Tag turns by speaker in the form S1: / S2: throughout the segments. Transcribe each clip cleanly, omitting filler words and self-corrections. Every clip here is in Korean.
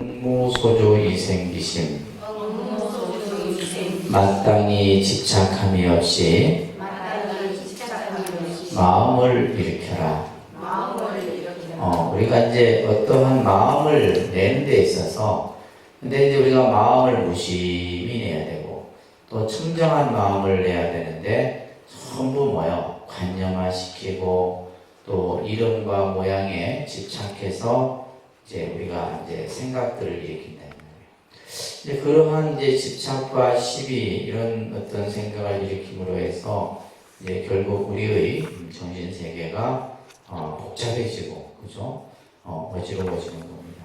S1: 응무소조이생기심 마땅히 집착함이 없이 마음을 일으켜라. 우리가 이제 어떠한 마음을 내는 데 있어서 근데 이제 우리가 마음을 무심히 내야 되고 또 청정한 마음을 내야 되는데 전부 뭐요? 관념화시키고 또 이름과 모양에 집착해서 이제 우리가 이제 생각들을 일으킨다. 이제 그러한 이제 집착과 시비 이런 어떤 생각을 일으킴으로 해서 이제 결국 우리의 정신 세계가 복잡해지고 그죠? 어지러워지는 겁니다.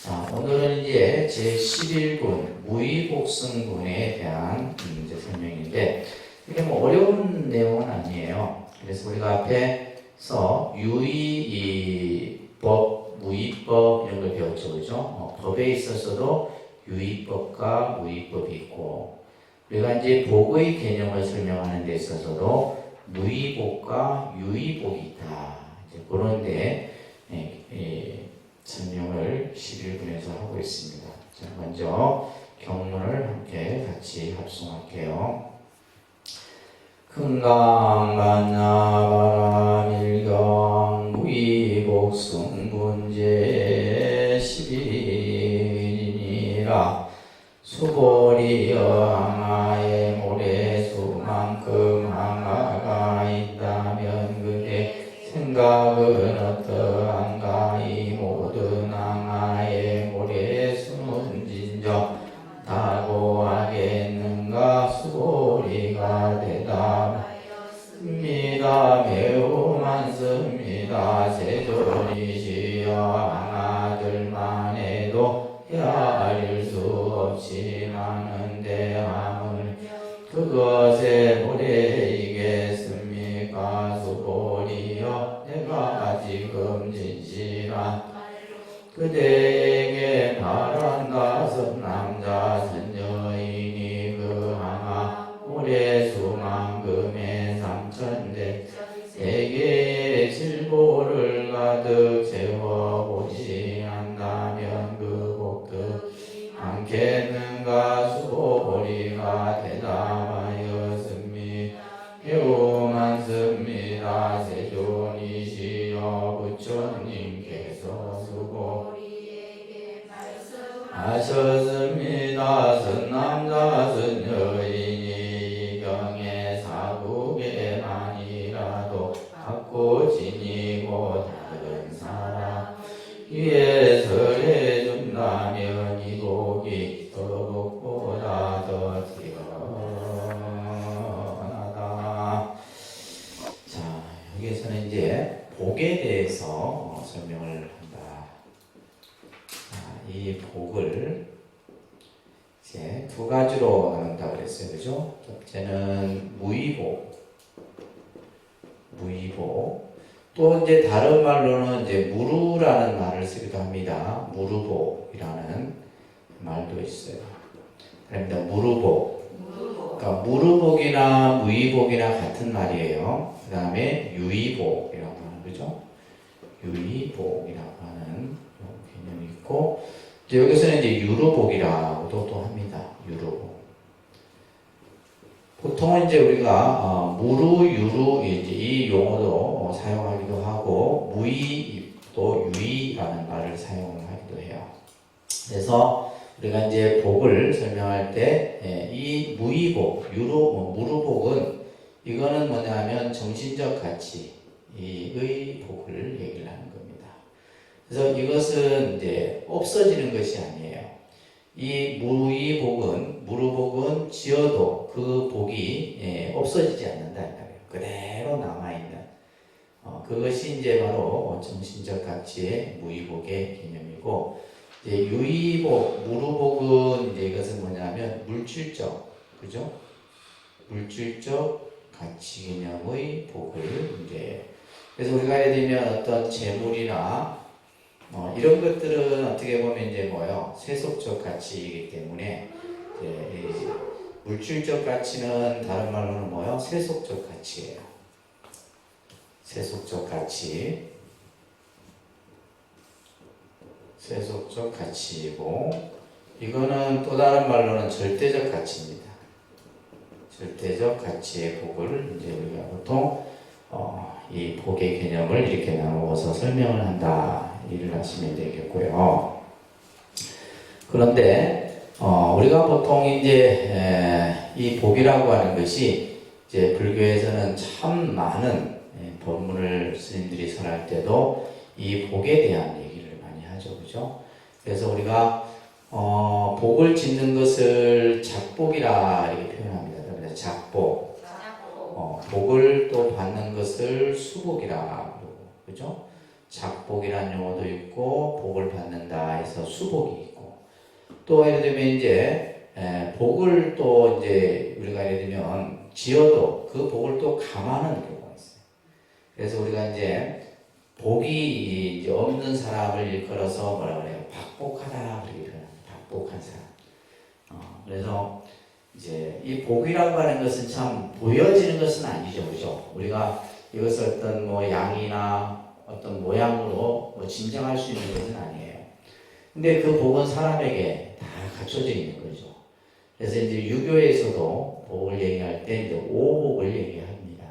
S1: 자, 오늘은 이제 제 11군 무의복승군에 대한 이제 설명인데 이게 뭐 어려운 내용은 아니에요. 그래서 우리가 앞에서 유의법, 무의법 이런 걸 배웠죠, 그죠? 법에 있어서도 유의법과 무의법이 있고 우리가 이제 복의 개념을 설명하는 데 있어서도 무의복과 유의복이 있다. 이제 그런 데 설명을 11분에서 하고 있습니다. 자, 먼저 경문을 함께 같이 합성할게요. 금강반야바라밀경 무의복승문제 12인이라 수보리여 항아의 모래수만큼 항아가 있다면 그대 생각은 어떠한가. 이 모든 항아의 모래수는 진정 다고 하겠는가. 수보리가 대답하였습니다. 매우 많습니다. 세존이시여 항아들만 해도 헤아릴 수 없이 많은데 하물 그것의 모래이겠습니까. 수보리여 내가 지금 진실한 그대에게 바란다. 선남자 선여인이 그 항아 모래수만큼의 3천대 세계의 칠보를 가득 채워보시 한다면 그 복들 않겠는가. 수보리가 대답하였습니다. 매우 많습니다. 세존이시여 부처님께서 수보리에게 말씀하셨습니다. 선남자 선여인이 경에 사국에만이라도 갖고 지니고 다른 사람 위해서 해준다면 이 복이 더복보다 더 뛰어나다. 자, 여기에서는 이제 복에 대해서 설명을 한다. 자, 이 복을 이제 두 가지로 나눈다 그랬어요, 그죠? 첫째는 무의복, 또 이제 다른 말로는 이제 무루라는 말을 쓰기도 합니다. 무루복이라는 말도 있어요. 그러니까 무루복. 그러니까 무루복이나 무의복이나 같은 말이에요. 그 다음에 유의복이라고 하는 거죠. 유의복이라고 하는 개념이 있고, 여기서는 이제 유루복이라고도 또 합니다. 유루복. 보통은 이제 우리가 무루, 유루 이제 이 용어도 사용하기도 하고 무의도 유의라는 말을 사용하기도 해요. 그래서 우리가 이제 복을 설명할 때 이 무의복, 무루복은 이거는 뭐냐면 정신적 가치의 복을 얘기를 하는 겁니다. 그래서 이것은 이제 없어지는 것이 아니에요. 이 무루복은 지어도 그 복이 없어지지 않는다는 거예요. 그대로 남아있는. 그것이 이제 바로 정신적 가치의 무의복의 개념이고, 이제 유의복, 무루복은 이제 이것은 뭐냐면 물질적, 그죠? 물질적 가치 개념의 복을 이제, 그래서 우리가 예를 들면 어떤 재물이나 이런 것들은 어떻게 보면 이제 뭐요? 세속적 가치이기 때문에 이제 물질적 가치는 다른 말로는 뭐요? 세속적 가치예요. 세속적 가치. 세속적 가치이고, 이거는 또 다른 말로는 절대적 가치입니다. 절대적 가치의 복을 이제 우리가 보통 이 복의 개념을 이렇게 나누어서 설명을 한다, 이를 하시면 되겠고요. 그런데 우리가 보통 이제 이 복이라고 하는 것이 이제 불교에서는 참 많은 법문을 스님들이 설할 때도 이 복에 대한 얘기를 많이 하죠, 그죠? 그래서 우리가 복을 짓는 것을 작복이라 이렇게 표현합니다. 그래서 작복. 복을 또 받는 것을 수복이라 그러고, 그죠? 작복이라는 용어도 있고, 복을 받는다 해서 수복이 있고, 또 예를 들면 이제 복을 또 이제 우리가 예를 들면 지어도 그 복을 또 감하는 경우가 있어요. 그래서 우리가 이제 복이 이제 없는 사람을 일컬어서 뭐라 그래요? 박복하다, 그렇게 표현합니다. 박복한 사람. 그래서 이제 이 복이라고 하는 것은 참 보여지는 것은 아니죠, 그죠? 우리가 이것을 어떤 뭐 양이나 어떤 모양으로 뭐 진정할 수 있는 것은 아니에요. 근데 그 복은 사람에게 다 갖춰져 있는 거죠. 그래서 이제 유교에서도 복을 얘기할 때 이제 오복을 얘기합니다.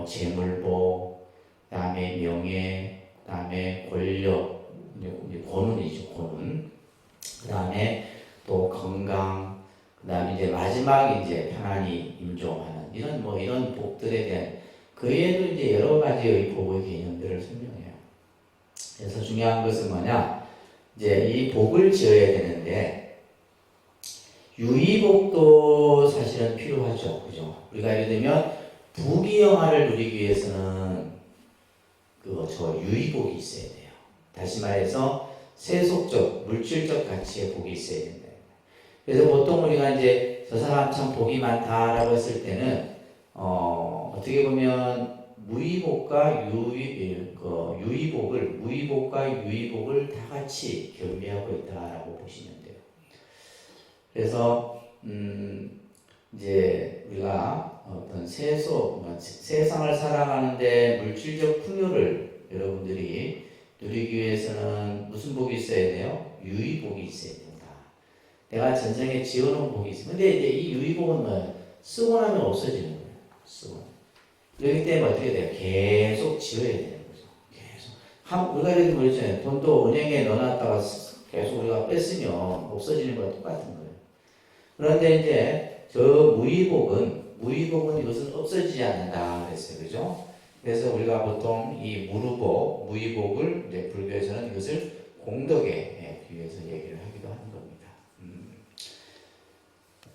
S1: 재물복, 그다음에 명예, 그다음에 권력, 권운이죠, 권운. 그다음에 또 건강. 그다음에 이제 마지막 이제 편안히 임종하는 이런 복들에 대한 그 외에도 이제 여러 가지의 복의 개념들을 설명해요. 그래서 중요한 것은 뭐냐? 이제 이 복을 지어야 되는데 유의복도 사실은 필요하죠, 그죠? 우리가 예를 들면 부귀영화를 누리기 위해서는 저 유의복이 있어야 돼요. 다시 말해서 세속적, 물질적 가치의 복이 있어야 된다. 그래서 보통 우리가 이제 저 사람 참 복이 많다라고 했을 때는 어떻게 보면 무의복과 유의복을 다 같이 겸비하고 있다라고 보시면 돼요. 그래서 이제 우리가 어떤 세상을 살아가는데 물질적 풍요를 여러분들이 누리기 위해서는 무슨 복이 있어야 돼요? 유의복이 있어야 돼요. 내가 전생에 지어놓은 복이 있어. 근데 이제 이 유의복은 뭐 쓰고 나면 없어지는 거예요. 쓰고. 그렇기 때문에 어떻게 돼요? 계속 지어야 되는 거죠. 계속. 우리가 이렇게 그랬잖아요. 돈도 은행에 넣어놨다가 계속 우리가 뺐으면 없어지는 거랑 똑같은 거예요. 그런데 이제 저 무의복은 이것은 없어지지 않는다 그랬어요. 그죠? 그래서 우리가 보통 이 무의복을 이제 불교에서는 이것을 공덕에 비유해서 얘기를 하기도 하는 겁니다.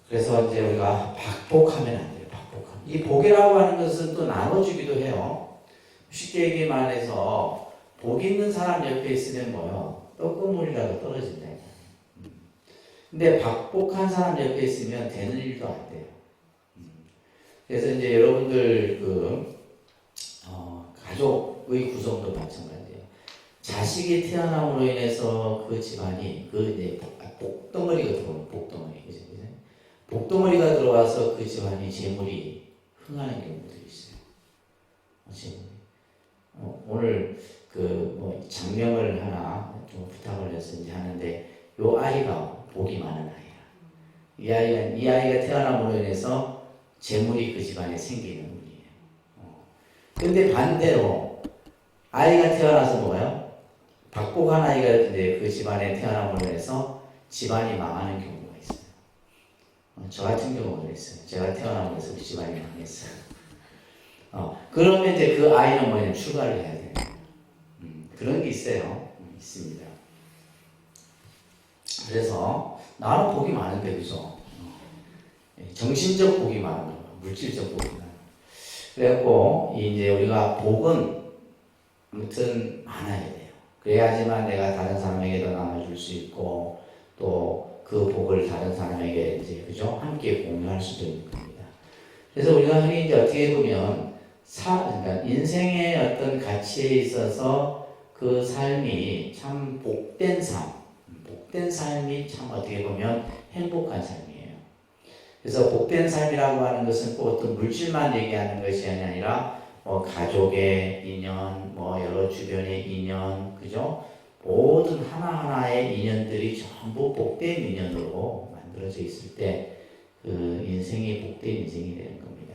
S1: 그래서 이제 우리가 박복하면 안 돼요. 박복하면. 이 복이라고 하는 것은 또 나눠주기도 해요. 쉽게 얘기만 해서 복 있는 사람 옆에 있으면 뭐요? 떡고물이라도 떨어진다. 근데 박복한 사람 옆에 있으면 되는 일도 안 돼요. 그래서 이제 여러분들 가족의 구성도 마찬가지예요. 자식이 태어남으로 인해서 그 집안이 이제 복덩어리가 들어오는 복덩어리. 그죠? 복덩어리가 들어와서 그 집안이 재물이 흥하는 경우도 있어요. 오늘 장명을 하나 좀 부탁을 해서 이제 하는데 요 아이가 복이 많은 아이야. 이 아이가 태어남으로 인해서 재물이 그 집안에 생기는 운이에요. 근데 반대로 아이가 태어나서 뭐예요? 박복한 아이가 이제 그 집안에 태어남으로 인해서 집안이 망하는 경우가 있어요. 저 같은 경우도 있어요. 제가 태어나면서 그 집안이 망했어요. 그러면 이제 그 아이는 뭐냐면 출가를 해야 돼요. 그런 게 있어요. 있습니다. 그래서 나는 복이 많은데 그죠? 정신적 복이 많은 거예요. 물질적 복이 많은 거예요. 그래갖고 이제 우리가 복은 아무튼 많아야 돼요. 그래야지만 내가 다른 사람에게도 나눠줄 수 있고 또 그 복을 다른 사람에게 이제 그죠? 함께 공유할 수도 있는 겁니다. 그래서 우리가 흔히 이제 어떻게 보면 그러니까 인생의 어떤 가치에 있어서 그 삶이 참 복된 삶이 참 어떻게 보면 행복한 삶이에요. 그래서 복된 삶이라고 하는 것은 꼭 어떤 물질만 얘기하는 것이 아니라 가족의 인연, 여러 주변의 인연, 그죠? 모든 하나하나의 인연들이 전부 복된 인연으로 만들어져 있을 때 그 인생이 복된 인생이 되는 겁니다.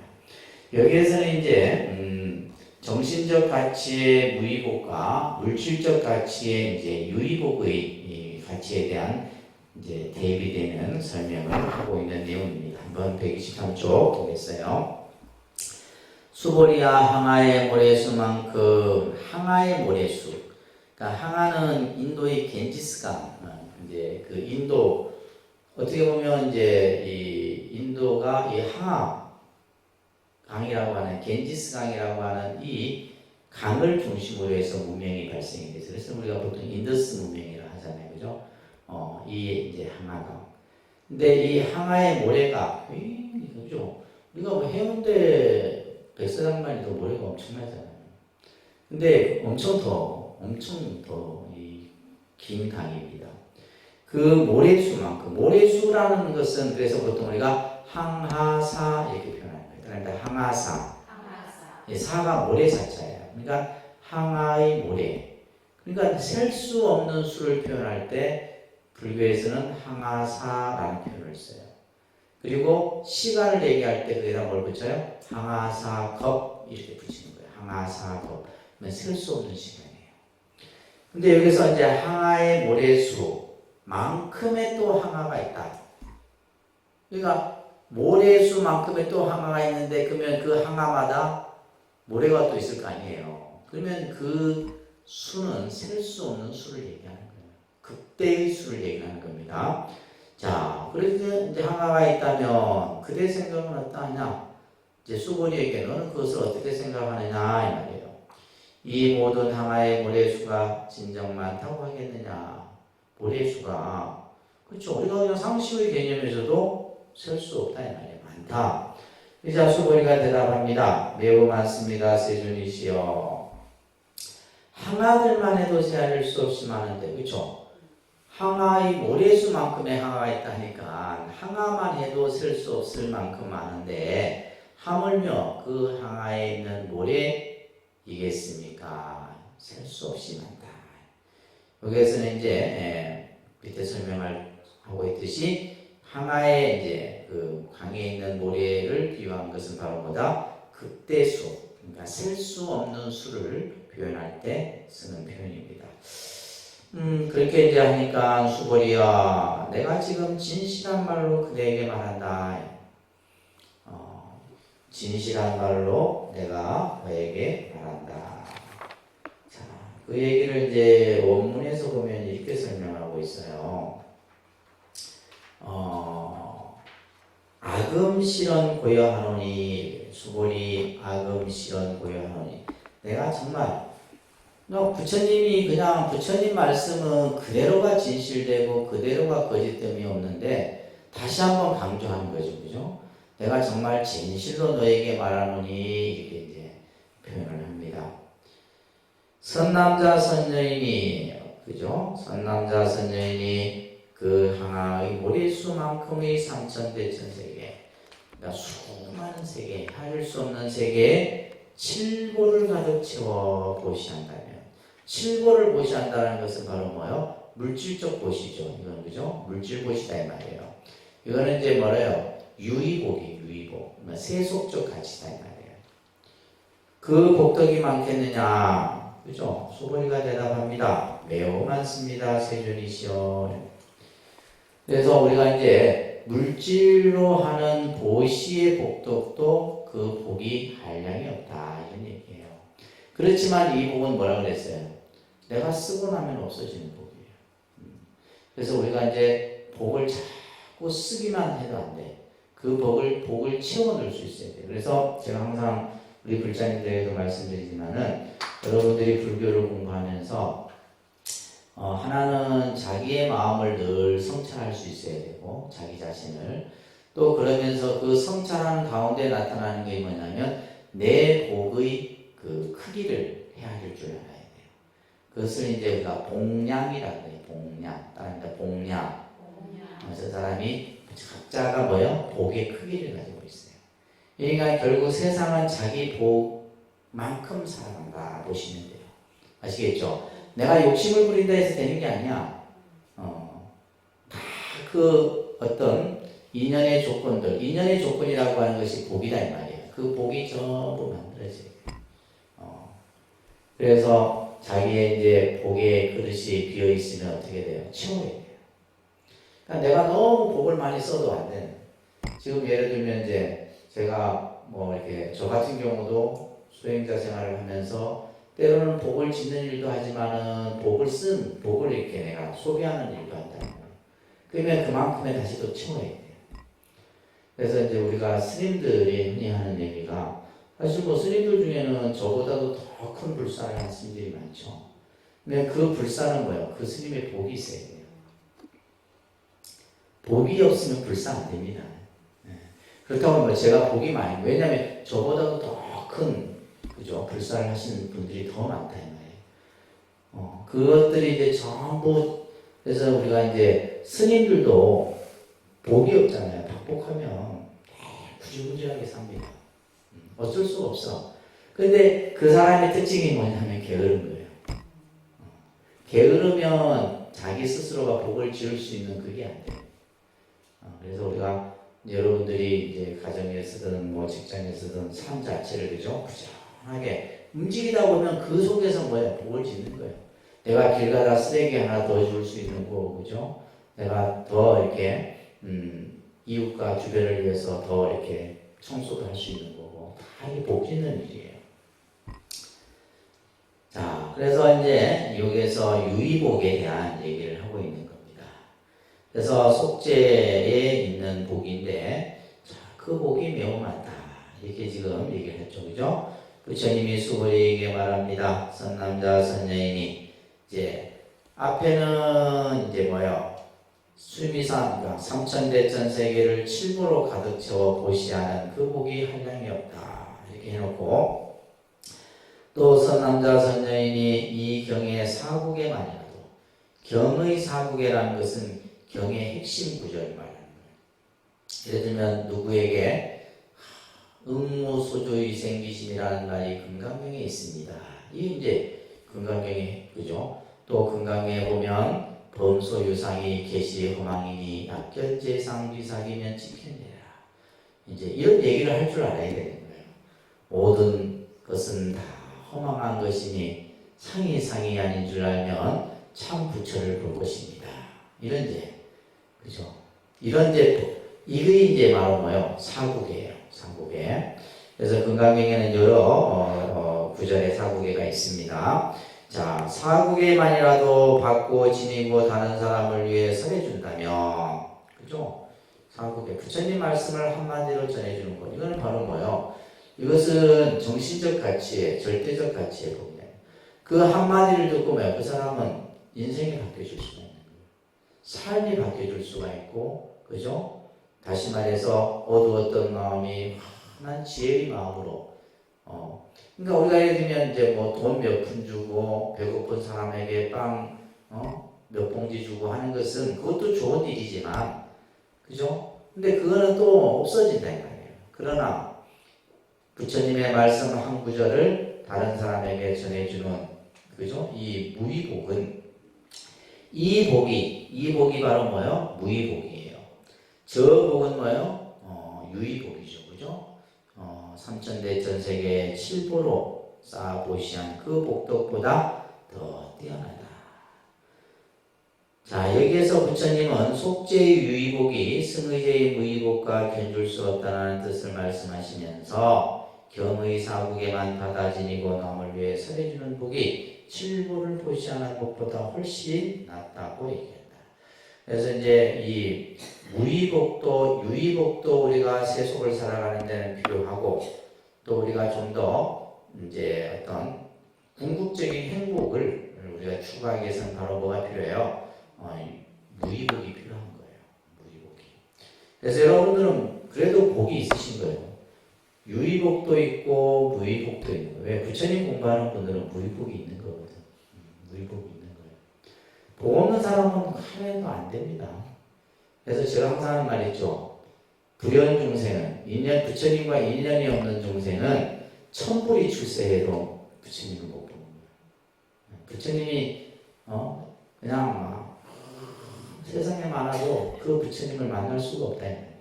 S1: 여기에서는 이제 정신적 가치의 무의복과 물질적 가치의 이제 유의복의 이 가치에 대한 이제 대비되는 설명을 하고 있는 내용입니다. 한번 123쪽 보겠어요. 수보리야 항아의 모래수만큼 항아의 모래수. 그러니까 항아는 인도의 겐지스강. 이제 그 인도 어떻게 보면 이제 이 인도가 이 항아 강이라고 하는 겐지스 강이라고 하는 이 강을 중심으로 해서 문명이 발생이 돼서 그래서 우리가 보통 인더스 문명이라고 하잖아요, 그죠? 이 이제 항아강. 근데 이 항아의 모래가 그죠? 우리가 뭐 해운대 백사장만 해도 모래가 엄청나잖아요. 근데 엄청 더 이 긴 강입니다. 그 모래수만큼 모래수라는 것은 그래서 보통 우리가 항하사 이렇게 표현합니다. 그러니까 항하사. 예, 사가 모래사자예요. 그러니까 항하의 모래. 그러니까 셀 수 없는 수를 표현할 때 불교에서는 항하사라는 표현을 써요. 그리고 시간을 얘기할 때 거기다 뭘 붙여요? 항하사겁 이렇게 붙이는 거예요. 항하사겁. 셀 수 없는 시간이에요. 근데 여기서 이제 항하의 모래수만큼의 또 항하가 있다. 그러니까 모래수만큼의 또 항아가 있는데 그러면 그 항아마다 모래가 또 있을 거 아니에요. 그러면 그 수는 셀 수 없는 수를 얘기하는 거예요. 극대의 수를 얘기하는 겁니다. 자, 그렇게 이제 항아가 있다면 그대 생각은 어떠하냐? 이제 수보리에게 너는 그것을 어떻게 생각하느냐 이 말이에요. 이 모든 항아의 모래수가 진정 많다고 하겠느냐? 모래수가 그렇죠. 우리가 그냥 상식의 개념에서도 셀 수 없다 이 말이에요. 많다. 이자 수보리가 대답합니다. 매우 많습니다. 세존이시여. 항아들만 해도 세할 수 없이 많은데 그렇죠. 항아의 모래수만큼의 항아가 있다니까 항아만 해도 셀 수 없을 만큼 많은데 하물며 그 항아에 있는 모래이겠습니까? 셀 수 없이 많다. 여기에서는 이제 밑에 설명을 하고 있듯이 항아에 이제 그 강에 있는 모래를 비유한 것은 바로 뭐다? 극대수, 그러니까 셀 수 없는 수를 표현할 때 쓰는 표현입니다. 그렇게 이제 하니까 수보리야, 내가 지금 진실한 말로 그대에게 말한다. 진실한 말로 내가 그에게 말한다. 자, 그 얘기를 이제 원문에서 보면 이렇게 설명하고 있어요. 악음 실언 고여하노니 수보리 악음 실언 고여하노니 내가 정말 부처님이 그냥 부처님 말씀은 그대로가 진실되고 그대로가 거짓됨이 없는데 다시 한번 강조하는 거죠, 그죠? 내가 정말 진실로 너에게 말하노니 이렇게 이제 표현을 합니다. 선남자 선여인이 그죠? 선남자 선여인이 그 항아의 모래수만큼의 삼천대천세계, 그러니까 수많은 세계, 헤아릴 수 없는 세계에 칠보를 가득 채워 보시한다면, 칠보를 보시한다는 것은 바로 뭐요? 물질적 보시죠. 이건 그죠? 물질 보시다 이 말이에요. 이거는 이제 뭐래요? 유의복이 유의복, 세속적 가치다 이 말이에요. 그 복덕이 많겠느냐? 그죠? 수보리가 대답합니다. 매우 많습니다. 세존이시여. 그래서 우리가 이제 물질로 하는 보시의 복덕도 그 복이 한량이 없다 이런 얘기예요. 그렇지만 이 복은 뭐라 그랬어요? 내가 쓰고 나면 없어지는 복이에요. 그래서 우리가 이제 복을 자꾸 쓰기만 해도 안 돼. 그 복을 채워 넣을 수 있어야 돼. 그래서 제가 항상 우리 불자님들에게도 말씀드리지만은 여러분들이 불교를 공부하면서 하나는 자기의 마음을 늘 성찰할 수 있어야 되고 자기 자신을 또 그러면서 그 성찰하는 가운데 나타나는 게 뭐냐면 내 복의 그 크기를 헤아릴 줄 알아야 돼요. 그것을 이제 우리가 복량이라고 해요. 복량. 따라합니다. 복량. 저 사람이 각자가 뭐요? 복의 크기를 가지고 있어요. 그러니까 결국 세상은 자기 복만큼 살아간다 보시면 돼요. 아시겠죠? 내가 욕심을 부린다 해서 되는 게 아니야. 다 그 어떤 인연의 조건들, 인연의 조건이라고 하는 것이 복이다 이 말이에요. 그 복이 전부 만들어져요. 그래서 자기의 이제 복의 그릇이 비어 있으면 어떻게 돼요? 채워야 돼요. 그러니까 내가 너무 복을 많이 써도 안 되는. 지금 예를 들면 이제 제가 뭐 이렇게 저 같은 경우도 수행자 생활을 하면서 때로는 복을 짓는 일도 하지만은 복을 이렇게 내가 소비하는 일도 한다는 거예요. 그러면 그만큼의 다시 또 채워야 돼요. 그래서 이제 우리가 스님들이 흔히 하는 얘기가 사실 뭐 스님들 중에는 저보다도 더 큰 불사를 하는 스님들이 많죠. 근데 그 불사는 뭐예요? 그 스님의 복이 있어야 돼요. 복이 없으면 불사 안 됩니다. 그렇다고 뭐 제가 복이 많이, 왜냐하면 저보다도 더 큰 그죠? 불사를 하시는 분들이 더 많다 이 말이에요. 그것들이 이제 전부 그래서 우리가 이제 스님들도 복이 없잖아요. 박복하면 구질구질하게 삽니다. 어쩔 수가 없어. 근데 그 사람의 특징이 뭐냐면 게으른 거예요. 게으르면 자기 스스로가 복을 지을 수 있는 그게 안 돼요. 그래서 우리가 여러분들이 이제 가정에서든 뭐 직장에서든 삶 자체를 그죠? 부지런하게 움직이다 보면 그 속에서 뭐예요? 복을 짓는 거예요. 내가 길 가다 쓰레기 하나 더 줄 수 있는 거, 그죠? 내가 더 이렇게 이웃과 주변을 위해서 더 이렇게 청소도 할 수 있는 거고 다 이게 복 짓는 일이에요. 자, 그래서 이제 여기에서 유의복에 대한 얘기를 하고 있는 겁니다. 그래서 속죄에 있는 복인데, 자, 그 복이 매우 많다. 이렇게 지금 얘기를 했죠, 그죠? 부처님이 수고리에게 말합니다. 선남자 선여인이 이제 앞에는 이제 뭐요? 수미산 삼천대천 세계를 칠보로 가득 채워 보시하는 그 복이 한량이 없다. 이렇게 해놓고 또 선남자 선여인이 이 경의 사국에만이라도 경의 사국에라는 것은 경의 핵심 구절을 말하는 거예요. 예를 들면 누구에게 응무소조의 생기심이라는 말이 금강경에 있습니다. 이게 이제 금강경에 그죠? 또 금강경에 보면 범소유상이 계시 허망이니 약견재상 비사기면 지켜내라. 이제 이런 얘기를 할 줄 알아야 되는 거예요. 모든 것은 다 허망한 것이니 상이 아닌 줄 알면 참 부처를 볼 것입니다. 이런 제 그죠? 이런 제 이게 이제 바로 뭐요? 사국이에요. 사국에. 그래서 금강경에는 여러 구절의 사국에가 있습니다. 자, 사국에만이라도 받고 지니고 다른 사람을 위해 설해준다면, 그죠? 사국에 부처님 말씀을 한마디로 전해주는 것. 이거는 바로 뭐요? 이것은 정신적 가치의 절대적 가치의 복이에요. 그 한마디를 듣고 뭐요? 그 사람은 인생이 바뀌어질 수가 있는 거예요. 삶이 바뀌어질 수가 있고, 그죠? 다시 말해서 어두웠던 마음이 환한 지혜의 마음으로 그러니까 우리가 예를 들면 이제 뭐 돈 몇 푼 주고 배고픈 사람에게 빵 몇 봉지 주고 하는 것은 그것도 좋은 일이지만 그죠? 근데 그거는 또 없어진다 이 말이에요. 그러나 부처님의 말씀 한 구절을 다른 사람에게 전해주는 그죠? 이 무의복은 이 복이 바로 뭐예요? 무의복이에요. 저 복은 뭐예요? 유의복이죠. 그죠? 삼천대천 세계의 칠보로 쌓아보시한 그 복덕보다 더 뛰어나다. 자, 여기에서 부처님은 속죄의 유의복이 승의제의 무의복과 견줄 수 없다는 뜻을 말씀하시면서 경의 사국에만 받아 지니고 남을 위해 설해주는 복이 칠보를 보시하는 복보다 훨씬 낫다고 얘기합니다. 그래서 이제 이 무의복도 유의복도 우리가 세속을 살아가는 데는 필요하고 또 우리가 좀 더 이제 어떤 궁극적인 행복을 우리가 추구하기 위해서는 바로 뭐가 필요해요? 무의복이 필요한 거예요. 무의복이. 그래서 여러분들은 그래도 복이 있으신 거예요. 유의복도 있고 무의복도 있는 거예요. 왜? 부처님 공부하는 분들은 무의복이 있는 거거든. 무의복이 있는 거예요. 복 없는 사람은 하나도 안 됩니다. 그래서 제가 항상 하는 말 있죠. 불연 중생은 부처님과 인연이 없는 중생은 천불이 출세해도 부처님을 못 보는 거예요. 부처님이 그냥 세상에 많아도 그 부처님을 만날 수가 없다 이 말이에요.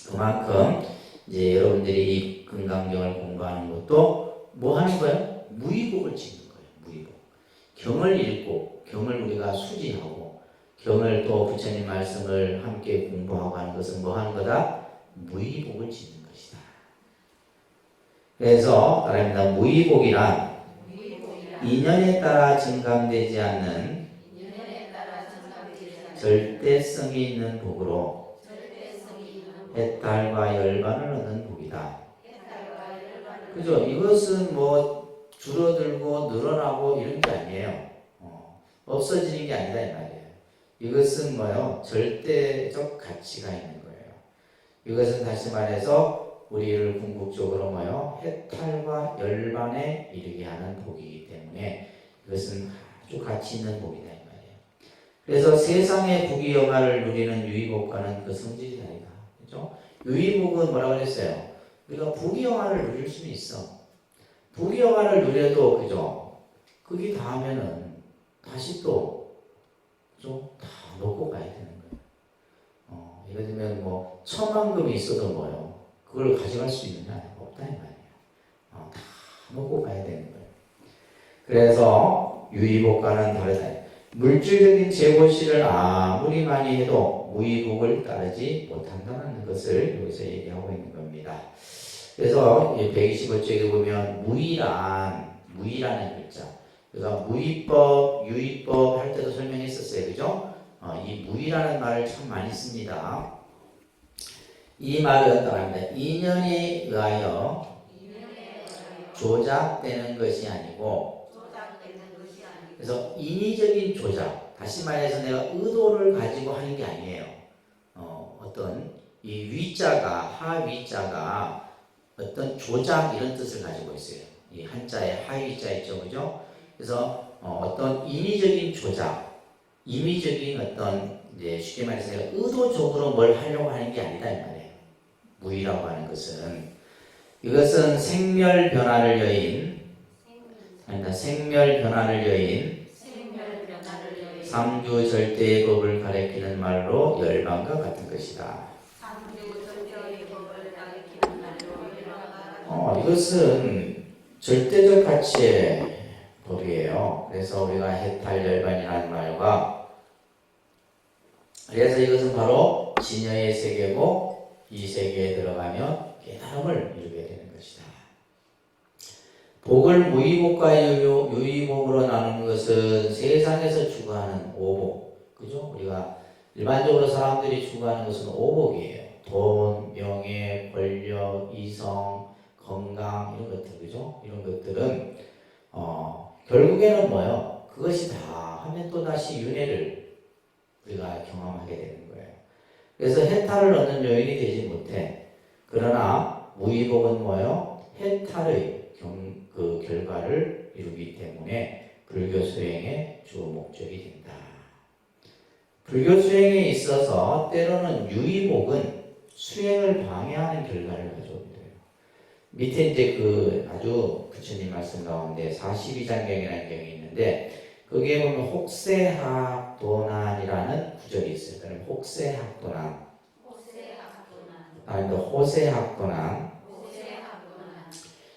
S1: 그만큼 이제 여러분들이 이 금강경을 공부하는 것도 뭐 하는 거예요? 무의복을 짓는 거예요. 무의복. 경을 읽고 경을 우리가 수지하고 경을 또 부처님 말씀을 함께 공부하고 하는 것은 뭐 하는 거다? 무의복을 짓는 것이다. 그래서 따라합니다. 무의복이란 인연에 따라 증강되지 않는 절대성이 있는 복으로 해탈과 열반을 얻는 복이다. 그죠? 이것은 뭐 줄어들고 늘어나고 이런 게 아니에요. 없어지는 게 아니다 이 말이에요. 이것은 뭐요? 절대적 가치가 있는 거예요. 이것은 다시 말해서 우리를 궁극적으로 뭐요? 해탈과 열반에 이르게 하는 복이기 때문에 이것은 아주 가치 있는 복이다 이 말이에요. 그래서 세상의 부귀영화를 누리는 유의복과는 그 성질이 다르다. 그죠? 유의복은 뭐라고 그랬어요? 우리가 부귀영화를 누릴 수는 있어. 부귀영화를 누려도 그죠? 그게 다 하면은 다시 또 좀 다 놓고 가야 되는 거예요. 예를 들면 뭐 천만금이 있어도 뭐요? 그걸 가져갈 수 있느냐? 없다 이 말이에요. 다 놓고 가야 되는 거예요. 그래서 유의복과는 다르다. 물질적인 재고실을 아무리 많이 해도 무의복을 따르지 못한다는 것을 여기서 얘기하고 있는 겁니다. 그래서 125쪽에 보면 무의라는 글자. 그래서 무의법, 유의법 할 때도 설명했었어요. 그죠? 이 무의라는 말을 참 많이 씁니다. 이 말은 따라합니다. 인연에 의하여 조작되는 것이 아니고, 그래서 인위적인 조작, 다시 말해서 내가 의도를 가지고 하는 게 아니에요. 어떤 이 위자가, 하위자가 어떤 조작 이런 뜻을 가지고 있어요. 이 한자에 하위자 있죠, 그죠? 그래서 어떤 인위적인 조작, 임의적인 어떤 이제 쉽게 말해서 내가 의도적으로 뭘 하려고 하는 게 아니다 이 말이에요. 무의라고 하는 것은 이것은 생멸 변화를 여인 삼주 절대의 법을 가리키는 말로 열반과 같은 것이다. 이것은 절대적 가치의 법이에요. 그래서 우리가 해탈 열반이라는 말과 그래서 이것은 바로 진여의 세계고 이 세계에 들어가면 깨달음을 이루게 되는 것이다. 복을 무의복과 유의복으로 나누는 것은 세상에서 추구하는 오복, 그죠? 우리가 일반적으로 사람들이 추구하는 것은 오복이에요. 돈, 명예, 권력, 이성, 건강 이런 것들, 그죠? 이런 것들은 결국에는 뭐예요? 그것이 다 하면 또 다시 윤회를 우리가 경험하게 되는 거예요. 그래서 해탈을 얻는 요인이 되지 못해. 그러나 무의복은 뭐예요? 해탈의 그 결과를 이루기 때문에 불교 수행의 주 목적이 된다. 불교 수행에 있어서 때로는 유의복은 수행을 방해하는 결과를 가져옵니다. 밑에 이제 그 아주 부처님 말씀 가운데 42장경이라는 경이 있는데 거기에 보면 혹세학도난이라는 구절이 있어요. 그럼 혹세학도난, 아니 호세학도난.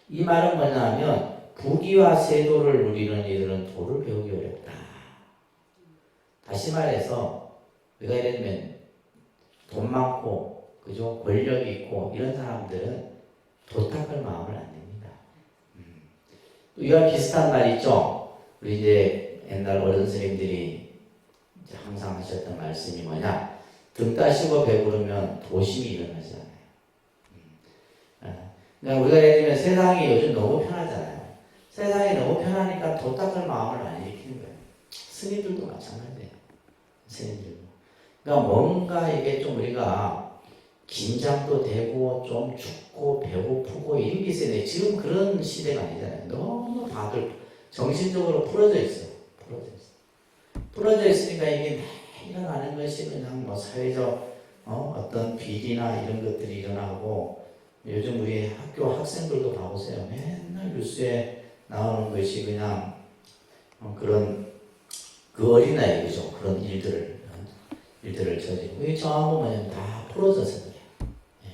S1: 이 말은 뭐냐면 부귀와 세도를 누리는 이들은 도를 배우기 어렵다. 다시 말해서 우리가 예를 들면 돈 많고 그죠? 권력이 있고 이런 사람들은 도 닦을 마음을 안 냅니다. 이와 비슷한 말 있죠? 우리 이제 옛날 어른 스님들이 항상 하셨던 말씀이 뭐냐? 등 따시고 배부르면 도심이 일어나잖아요. 그러니까 우리가 예를 들면 세상이 요즘 너무 편하잖아요. 세상이 너무 편하니까 도 닦을 마음을 안 일으키는 거예요. 스님들도 마찬가지예요. 스님들도. 그러니까 뭔가 이게 좀 우리가 긴장도 되고 좀 춥고 배고프고 이런 게 있어야 돼. 지금 그런 시대가 아니잖아요. 너무 다들 정신적으로 풀어져 있어요. 풀어져 있으니까 이게 일어나는 것이 그냥 뭐 사회적 어떤 비리나 이런 것들이 일어나고 요즘 우리 학교 학생들도 봐보세요. 맨날 뉴스에 나오는 것이 그냥 그런 그 어린아이 그죠? 그런 일들을 저지르고 이 정한 보면 다 풀어져서 그래요. 예.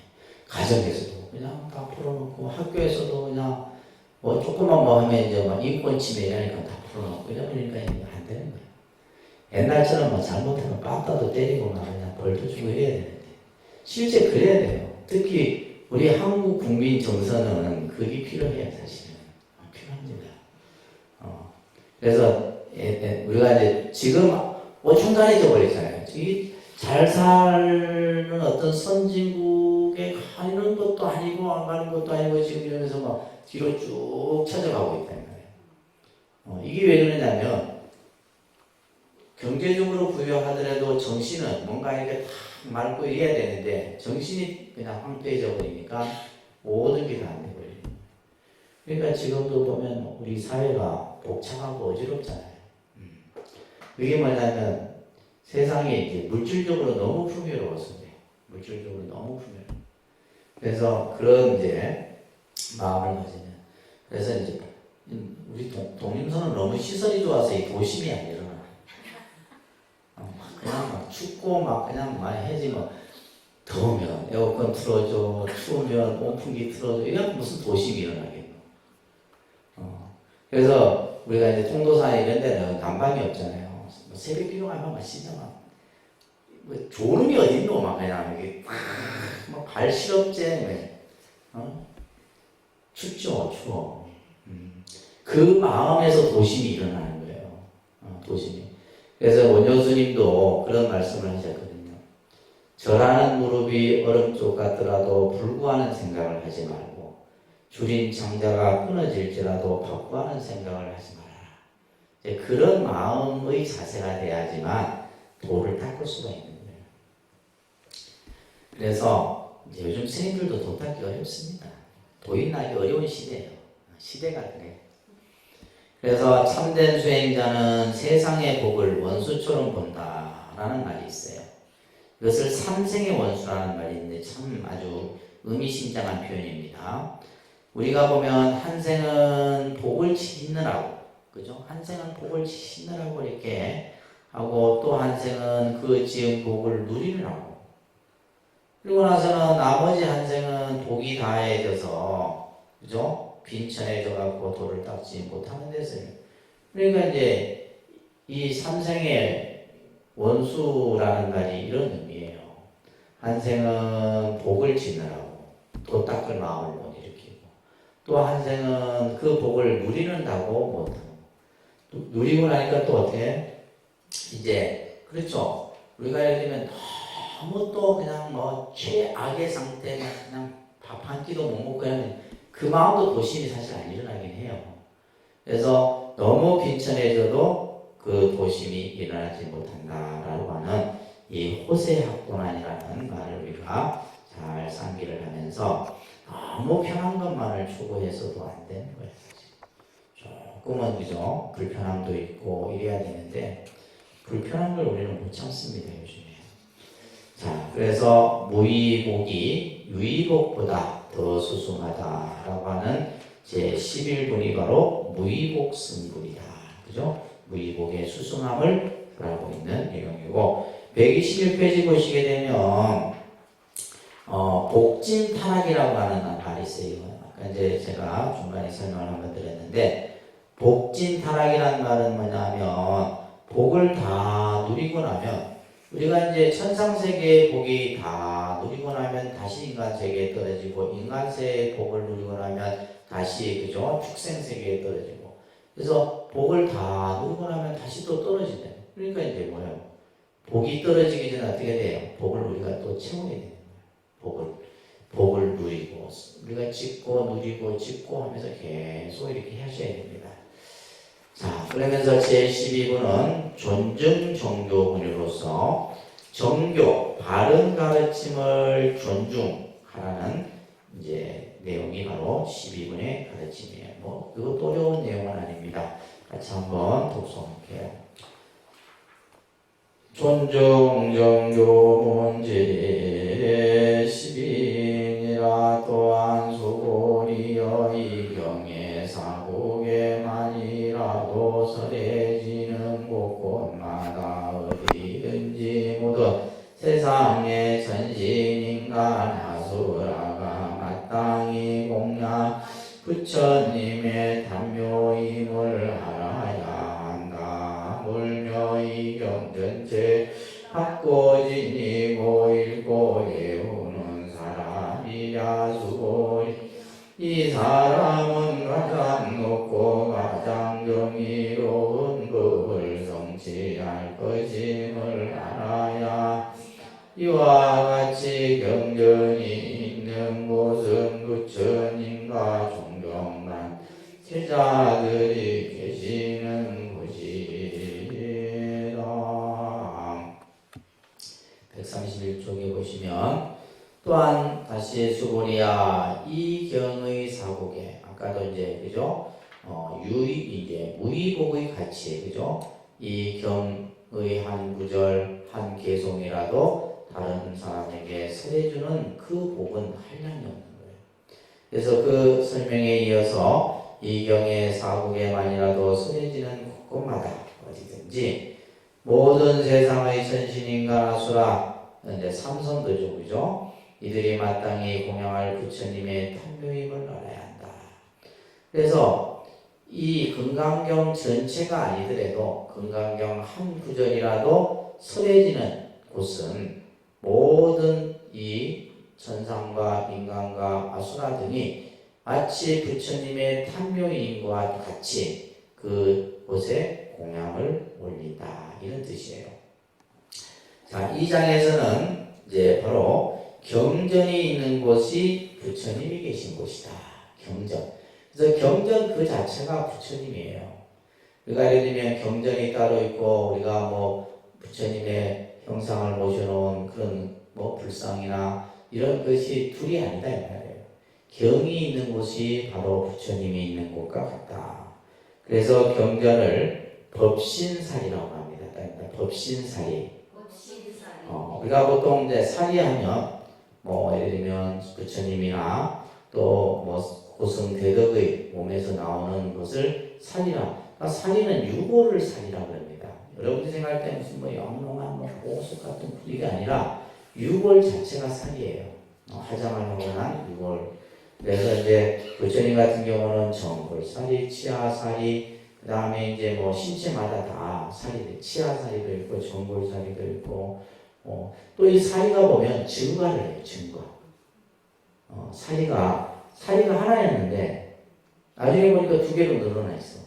S1: 가정에서도 그냥 다 풀어놓고 학교에서도 그냥 뭐 조금만 뭐 하면 이제 막 인권 침해 이러니까 다 풀어놓고 이러니까 이제 안 되는 거예요. 옛날처럼 뭐 잘못하면 빡다도 때리고 막 그냥 벌도 주고 이래야 되는데 실제 그래야 돼요. 특히 우리 한국 국민 정서는 그게 필요해요. 사실은 필요합니다. 그래서 우리가 이제 지금 어중간해져 버렸잖아요. 잘 사는 어떤 선진국에 가는 것도 아니고 안 가는 것도 아니고 지금 이러면서 막 뒤로 쭉 쳐져가고 있다는 거예요. 이게 왜 그러냐면 경제적으로 부유하더라도 정신은 뭔가 이렇게 탁 맑고 이래야 되는데 정신이 그냥 황폐해져 버리니까 모든 게 다 안 돼 버리는 거예요. 그러니까 지금도 보면 우리 사회가 복잡하고 어지럽잖아요. 그게 뭐냐면 세상이 이제 물질적으로 너무 풍요로워서 그래요. 물질적으로 너무 풍요로워. 그래서 그런 이제 마음을 가지면 그래서 이제 우리 독림선은 너무 시설이 좋아서 이 도심이 안 일어나. 그냥 막 춥고 막 그냥 많이 해지면 더우면 에어컨 틀어줘, 추우면 온풍기 틀어줘. 이건 무슨 도심이 일어나겠노. 그래서 우리가 이제 통도사 이런 데는 난방이 없잖아요. 뭐 새벽 기도 가면 막 진짜 뭐 졸음이 어딨노 막 그냥 이게 발 시럽제 춥죠 추워. 그 마음에서 도심이 일어나는 거예요. 도심이. 그래서 원효스님도 그런 말씀을 하셨거든요. 절하는 무릎이 얼음 쪽 같더라도 불구하는 생각을 하지 말고 줄인 창자가 끊어질지라도 바꾸하는 생각을 하지 말아라. 그런 마음의 자세가 돼야지만 도를 닦을 수가 있는 거예요. 그래서 이제 요즘 스님들도 도 닦기 어렵습니다. 도인 나기 어려운 시대예요. 시대가 그래. 그래서 참된 수행자는 세상의 복을 원수처럼 본다라는 말이 있어요. 이것을 삼생의 원수라는 말이 있는데 참 아주 의미심장한 표현입니다. 우리가 보면 한 생은 복을 짓느라고, 그죠? 한 생은 복을 짓느라고 이렇게 하고 또 한 생은 그 지은 복을 누리느라고. 그리고 나서는 나머지 한 생은 복이 다해져서, 그죠? 빈천해져 갖고 도를 닦지 못하는 데서요. 그러니까 이제 이 삼생의 원수라는 말이 이런 의미예요. 한 생은 복을 지느라고 도 닦을 마음을 못 일으키고 또 한 생은 그 복을 누리는다고 못하고 누리고 나니까 또 어떻게 이제 그렇죠. 우리가 예를 들면 너무 또 그냥 뭐 최악의 상태만 그냥 밥 한 끼도 못 먹고 하면 그 마음도 도심이 사실 안 일어나긴 해요. 그래서 너무 빈천해져도 그 도심이 일어나지 못한다라고 하는 이 호세학도난이라는 말을 우리가 잘 상기를 하면서 너무 편한 것만을 추구해서도 안 되는 거예요. 조금은 그죠? 불편함도 있고 이래야 되는데 불편한 걸 우리는 못 참습니다. 요즘에. 자, 그래서 무의복이 유의복보다 더 수승하다라고 하는 제 11분이 바로 무의복 승분이다. 그죠? 무의복의 수승함을 말하고 있는 내용이고 121페이지 보시게 되면 복진 타락이라고 하는 말이 있어요. 아까 이제 제가 중간에 설명을 한번 드렸는데 복진 타락이라는 말은 뭐냐면 복을 다 누리고 나면 우리가 이제 천상세계의 복이 다 누리고 나면 다시 인간세계에 떨어지고 인간세계의 복을 누리고 나면 다시 그죠 축생세계에 떨어지고 그래서 복을 다 누리고 나면 다시 또 떨어진다. 그러니까 이제 뭐예요? 복이 떨어지기 전에 어떻게 돼요? 복을 우리가 또 채워야 되는 거예요. 복을 누리고 우리가 짓고 누리고 짓고 하면서 계속 이렇게 하셔야 됩니다. 자, 그러면서 제12부는 존중 정교분으로서 정교, 바른 가르침을 존중하라는 이제 내용이 바로 12분의 가르침이에요. 뭐 그것도 어려운 내용은 아닙니다. 같이 한번 독서할게요. 존중 정교 문제 12이라 또한 수고리여 이경의 사국에만이라도 설에 그 세상의 천신인간 아수라가 마땅히 공양 부처님의 단묘임을 알아야 한다. 물려이 경전체 학고지니고 읽고 외우는 사람이야 수고리. 이 사람은 가장 높고 가장 정의로운 법을 성취할 것임을 알아야. 이와 같이 경전이 있는 곳은 부처님과 존경한 제자들이 계시는 곳이다. 131쪽에 보시면 또한 다시 수고리야 이 경의 사국에 아까도 이제 그죠? 이제 무의복의 가치 그죠? 이 경의 한 구절 한 개송이라도 다른 사람에게 설해주는 그 복은 한량이 없는 거예요. 그래서 그 설명에 이어서 이 경의 사국에만이라도 설해지는 곳곳마다 어디든지 모든 세상의 천신인간 아수라 이제 삼선도죠, 그죠? 이들이 마땅히 공양할 부처님의 탐묘임을 알아야 한다. 그래서 이 금강경 전체가 아니더라도 금강경 한 구절이라도 설해지는 곳은 모든 이 천상과 인간과 아수라 등이 마치 부처님의 탐묘인과 같이 그곳에 공양을 올린다 이런 뜻이에요. 자, 이 장에서는 이제 바로 경전이 있는 곳이 부처님이 계신 곳이다. 경전. 그래서 경전 그 자체가 부처님이에요. 우리가 예를 들면 경전이 따로 있고 우리가 뭐 부처님의 형상을 모셔놓은 그런 뭐 불상이나 이런 것이 둘이 아니다 이 말이에요. 경이 있는 곳이 바로 부처님이 있는 곳과 같다. 그래서 경전을 법신살이라고 합니다. 법신살이. 우리가 보통 이제 살이하면 뭐 예를 들면 부처님이나 또 뭐 고승대덕의 몸에서 나오는 것을 살이라. 그러니까 살이는 유골을 살이라고 합니다. 여러분들이 생각할 때 무슨 뭐 영롱한 뭐 보석 같은 부위가 아니라 유골 자체가 살이에요. 화장을 하고 난 유골. 그래서 이제 부처님 같은 경우는 정골살이, 치아살이, 그 다음에 이제 뭐 신체마다 다 살이, 치아살이도 있고 정골살이도 있고, 또 이 살이가 보면 증가를 해요. 증가. 살이가 하나였는데 나중에 보니까 두 개로 늘어나 있어.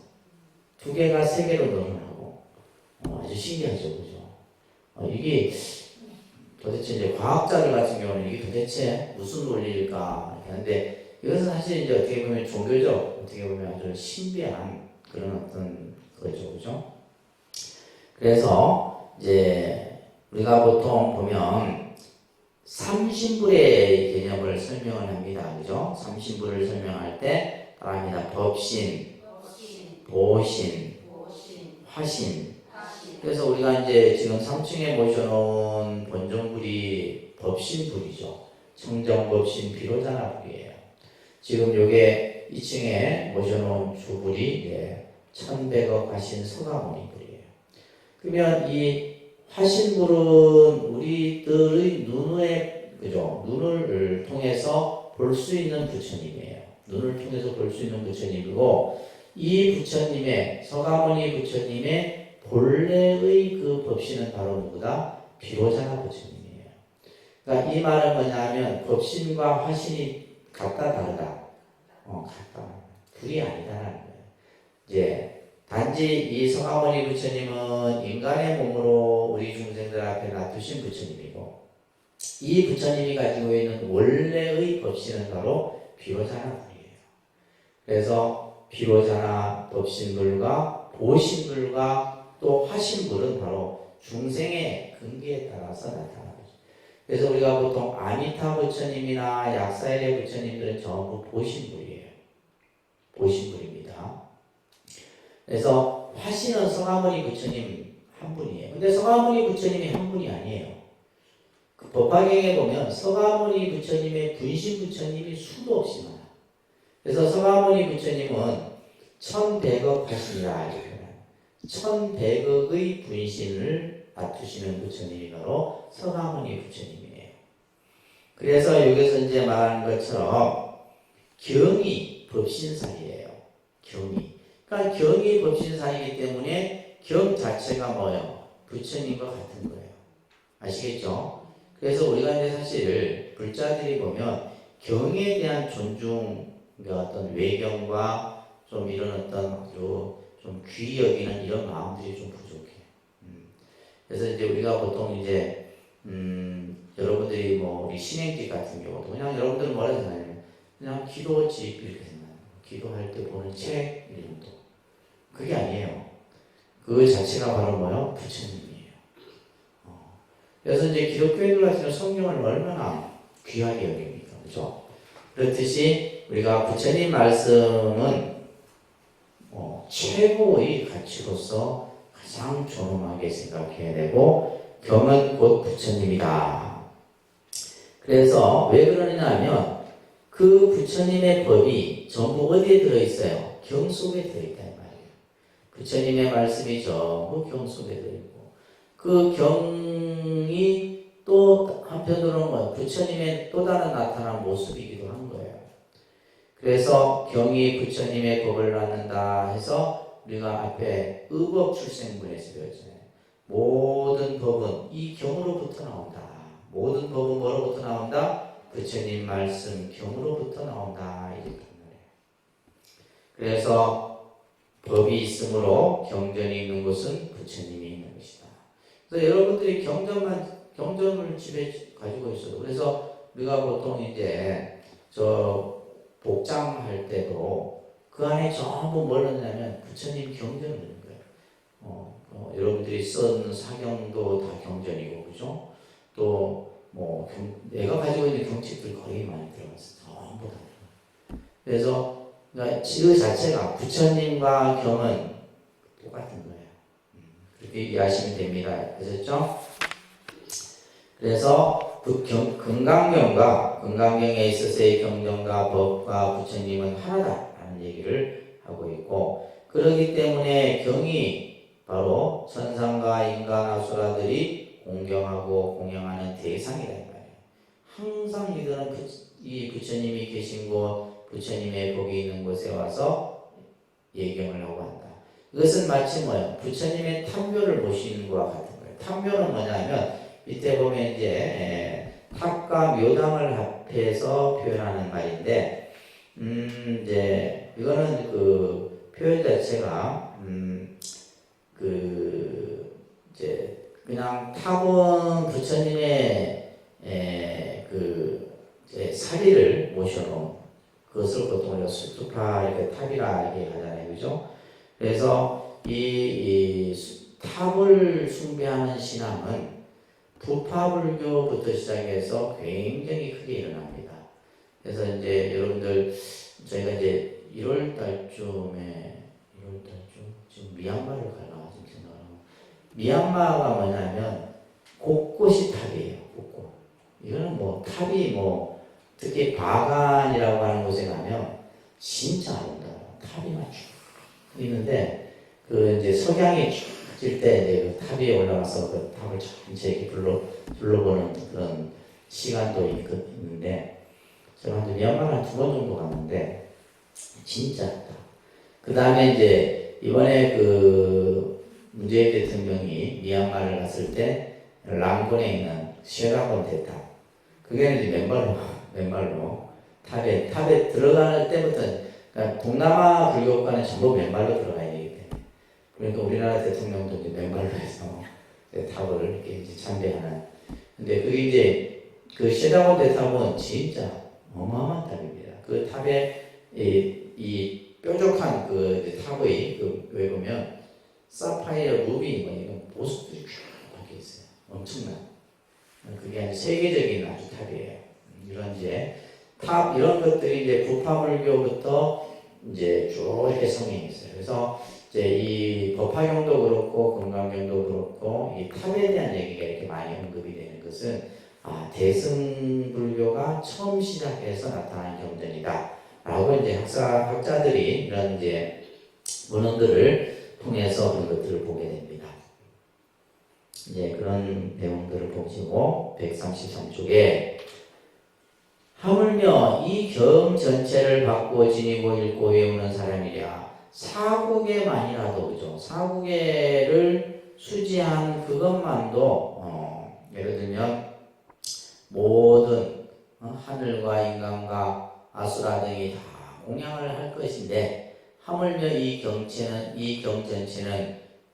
S1: 두 개가 세 개로 늘어나고 아주 신기하죠, 그죠? 이게 도대체 이제 과학자들 같은 경우는 이게 도대체 무슨 논리일까 하는데 이것은 사실 이제 어떻게 보면 종교적 어떻게 보면 아주 신비한 그런 어떤 거죠, 그죠? 그래서 이제 우리가 보통 보면 삼신불의 개념을 설명을 합니다, 그죠? 삼신불을 설명할 때 따라합니다. 법신, 보신, 화신. 그래서 우리가 이제 지금 3층에 모셔놓은 본종불이 법신불이죠. 청정법신 비로자나불이에요. 지금 요게 2층에 모셔놓은 주불이 천백억 화신 서가모니불이에요. 그러면 이 화신불은 우리들의 눈을 통해서 볼 수 있는 부처님이에요. 눈을 통해서 볼 수 있는 부처님이고 이 부처님의 서가모니 부처님의 본래의 그 법신은 바로 누구다? 비로자나 부처님이에요. 그러니까 이 말은 뭐냐면 법신과 화신이 같다 다르다? 같다. 둘이 아니다라는 거예요. 이제 단지 이 서가모니 부처님은 인간의 몸으로 우리 중생들 앞에 놔두신 부처님이고 이 부처님이 가지고 있는 원래의 법신은 바로 비로자나불이에요. 그래서 비로자나 법신불과 보신불과 또 화신불은 바로 중생의 근기에 따라서 나타나는 거죠. 그래서 우리가 보통 아미타 부처님이나 약사일의 부처님들은 전부 보신불이에요. 보신불입니다. 그래서 화신은 서가모니 부처님 한 분이에요. 근데 서가모니 부처님이 한 분이 아니에요. 그 법화경에 보면 서가모니 부처님의 분신 부처님이 수도 없이 많아요. 그래서 서가모니 부처님은 1100억 화신이라 이렇게 1100억의 분신을 다투시는 부처님이 바로 서가모니 부처님이에요. 그래서 여기서 이제 말하는 것처럼 경이 법신사이에요. 경이. 그러니까 경이 법신사이기 때문에 경 자체가 뭐예요? 부처님과 같은 거예요. 아시겠죠? 그래서 우리가 이제 사실 불자들이 보면 경에 대한 존중, 그러니까 어떤 외경과 좀 이런 어떤 아주 좀 귀히 여기는 이런 마음들이 좀 부족해요. 그래서 이제 우리가 보통 이제 여러분들이 뭐 우리 신행집 같은 경우도 그냥 여러분들은 뭐라 생각하냐면 그냥 기도집 이렇게 생각해요. 기도할 때 보는 책 이름도 그게 아니에요. 그 자체가 바로 뭐요? 부처님이에요. 그래서 이제 기독교인들 같은 경우 성경을 얼마나 귀하게 여깁니까? 그죠? 그렇듯이 우리가 부처님 말씀은 최고의 가치로서 가장 존엄하게 생각해야 되고 경은 곧 부처님이다. 그래서 왜 그러냐 하면 그 부처님의 법이 전부 어디에 들어있어요? 경 속에 들어있단 말이에요. 부처님의 말씀이 전부 경 속에 들어있고 그 경이 또 한편으로는 뭐 부처님의 또 다른 나타난 모습이기도 한 거예요. 그래서 경이 부처님의 법을 낳는다 해서 우리가 앞에 의법 출생문에서 배웠잖아요. 모든 법은 이 경으로부터 나온다. 모든 법은 뭐로부터 나온다? 부처님 말씀 경으로부터 나온다. 이렇게 말해요. 그래서 법이 있으므로 경전이 있는 곳은 부처님이 있는 것이다. 그래서 여러분들이 경전을 집에 가지고 있어도 그래서 우리가 보통 이제 저 복장할 때도 그 안에 전부 뭘 넣냐면 부처님 경전을 넣는 거예요. 여러분들이 쓴 사경도 다 경전이고 그죠? 또 뭐 내가 가지고 있는 경책들 거의 많이 들어갔어. 전부 다. 그래서 그러니까 그 자체가 부처님과 경은 똑같은 거예요. 그렇게 이해하시면 됩니다. 아셨죠? 그래서 금강경에 있어서의 경전과 법과 부처님은 하나다라는 얘기를 하고 있고 그렇기 때문에 경이 바로 천상과 인간 아수라들이 공경하고 공양하는 대상이다 이 말이에요. 항상 이들은 이 부처님이 계신 곳, 부처님의 복이 있는 곳에 와서 예경을 하고 한다. 이것은 마치 뭐예요? 부처님의 탐묘를 모시는 것과 같은 거예요. 탐묘는 뭐냐면 밑에 보면 이제 탑과 묘당을 합해서 표현하는 말인데, 이제 이거는 그 표현 자체가 이제 그냥 탑은 부처님의 이제 사리를 모셔놓은 그것을 보통 우리가 수투파 이렇게 탑이라 얘기하잖아요, 그죠? 그래서 이 탑을 숭배하는 신앙은 부파불교부터 시작해서 굉장히 크게 일어납니다. 그래서 이제 여러분들 저희가 이제 1월 달쯤에 지금 미얀마를 가려고 지금 생각하고 미얀마가 뭐냐면 곳곳이 탑이에요. 곳곳. 이거는 뭐 탑이 뭐 특히 바간이라고 하는 곳에 가면 진짜 아름다워요. 탑이 막 쭉 있는데 그 이제 석양이 쭉 질 때 이제 그 탑 위에 올라가서 그 탑을 전체 이렇게 둘러보는 그런 시간도 있는데 제가 한 미얀마를 한 2번 정도 갔는데 진짜 좋다. 그 다음에 이제 이번에 그 문재인 대통령이 미얀마를 갔을 때 랑곤에 있는 쉐라곤 대탑 그게 이제 맨발로 탑에 들어갈 때부터 그러니까 동남아 불교권은 전부 맨발로 들어가야 되기 때문에 그러니까 우리나라 대통령도 이제 맨발로 해서 탑을 이렇게 이제 참배하는. 근데 그게 이제 그 쉐라곤 대탑은 진짜 어마어마한 탑입니다. 그 탑에 이 뾰족한 그 탑의 왜 보면 사파이어 루비 뭐 이런 보석들이 쫙 박혀 있어요. 엄청난. 그게 아주 세계적인 아주 탑이에요. 이런 이제 탑 이런 것들이 이제 부파불교부터 이제 쭉 이렇게 성행이 있어요. 그래서 이제 이 법화경도 그렇고 금강경도 그렇고 이 탑에 대한 얘기가 이렇게 많이 언급이 되는 것은 대승불교가 처음 시작해서 나타난 경전이다. 라고 이제 학자들이 이런 이제 문헌들을 통해서 그런 것들을 보게 됩니다. 이제 그런 내용들을 보시고 133쪽에 하물며 이 경 전체를 받고 지니고 읽고 외우는 사람이랴 사국에만이라도 그죠 사국에를 수지한 그것만도 예를 들면 모든 하늘과 인간과 아수라 등이 다 공양을 할 것인데 하물며 이 경전체는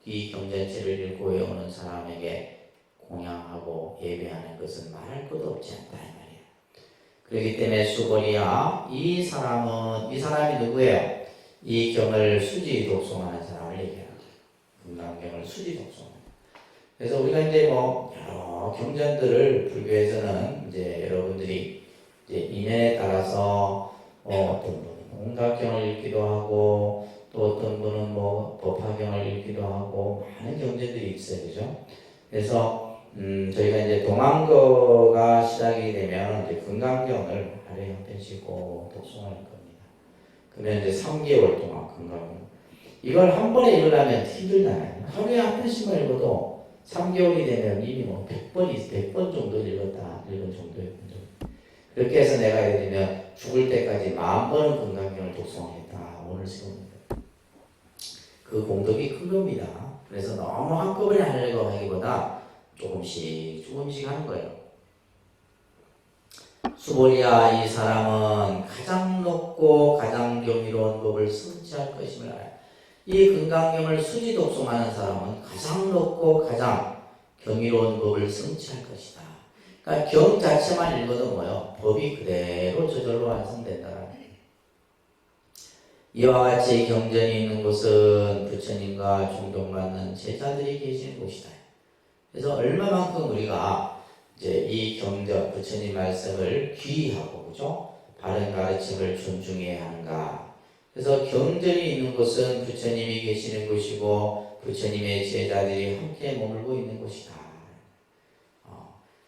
S1: 이 경전체를 읽고 외우는 사람에게 공양하고 예배하는 것은 말할 것도 없지 않다 이 말이에요. 그렇기 때문에 수고리야 이 사람이 누구예요? 이 경을 수지 독송하는 사람을 얘기합니다. 금강경을 수지 독송하는. 그래서 우리가 이제 뭐 여러 경전들을 불교에서는 이제 여러분들이 이제 인연에 따라서 어떤 분은 온각경을 읽기도 하고 또 어떤 분은 뭐 법화경을 읽기도 하고 많은 경전들이 있어요, 그죠? 그래서 저희가 이제 동안거가 시작이 되면 이제 금강경을 하루에 한 편씩 독송할 겁니다. 그러면 이제 3개월 동안 금강경. 이걸 한 번에 읽으려면 힘들잖아요. 하루에 한 편씩만 읽어도 3개월이 되면 이미 뭐 100번 정도 읽은 정도예요. 그렇게 해서 내가 예를 들면 죽을 때까지 10,000번은 금강경을 독송하겠다. 오늘 세웁니다. 그 공덕이 큰 겁니다. 그래서 너무 한꺼번에 하려고 하기보다 조금씩 하는 거예요. 수보리야 이 사람은 가장 높고 가장 경이로운 법을 성취할 것임을 알아요. 이 금강경을 수지 독송하는 사람은 가장 높고 가장 경이로운 법을 성취할 것이다. 그러니까 경 자체만 읽어도 뭐요? 법이 그대로 저절로 완성된다는 거예요. 이와 같이 경전이 있는 곳은 부처님과 존경받는 제자들이 계시는 곳이다. 그래서 얼마만큼 우리가 이제 이 경전, 부처님 말씀을 귀의하고, 그죠? 바른 가르침을 존중해야 하는가. 그래서 경전이 있는 곳은 부처님이 계시는 곳이고, 부처님의 제자들이 함께 머물고 있는 곳이다.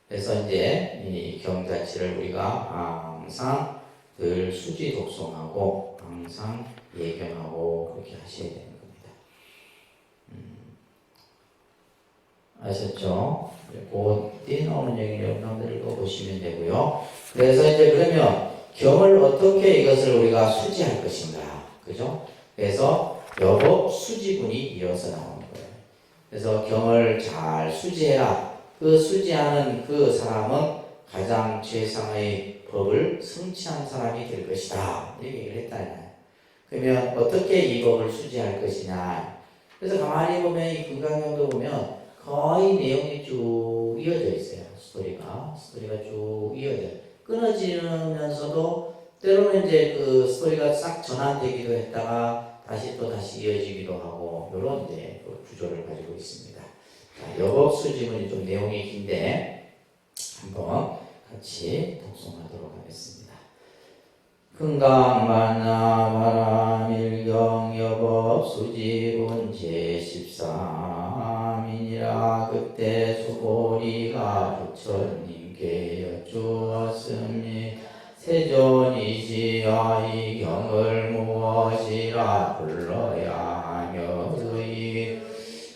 S1: 그래서 이제 이 경자치를 우리가 항상 늘 수지 독송하고, 항상 예경하고, 그렇게 하셔야 되는 겁니다. 아셨죠? 뒤에 나오는 얘기를 여러분들 읽어보시면 되고요. 그래서 이제 그러면 경을 어떻게 이것을 우리가 수지할 것인가, 그죠? 그래서 여법 수지분이 이어서 나오는 거예요. 그래서 경을 잘 수지해라. 그 수지하는 그 사람은 가장 최상의 법을 성취한 사람이 될 것이다. 이렇게 얘기를 했다. 그러면 어떻게 이 법을 수지할 것이냐. 그래서 가만히 보면 이 금강경도 보면 거의 내용이 쭉 이어져 있어요. 스토리가 쭉 이어져. 끊어지면서도 때로는 이제 그 스토리가 싹 전환되기도 했다가 다시 이어지기도 하고 이런 이제 구조를 가지고 있습니다. 자, 여법 수지문이 좀 내용이 긴데 한번 같이 독송하도록 하겠습니다. 금강만나바라밀경 여법 수지문 제13이니라. 그때 수보리가 부처님께 여쭈었으니 세존이시여 이 경을 무엇이라 불러야 하며 그이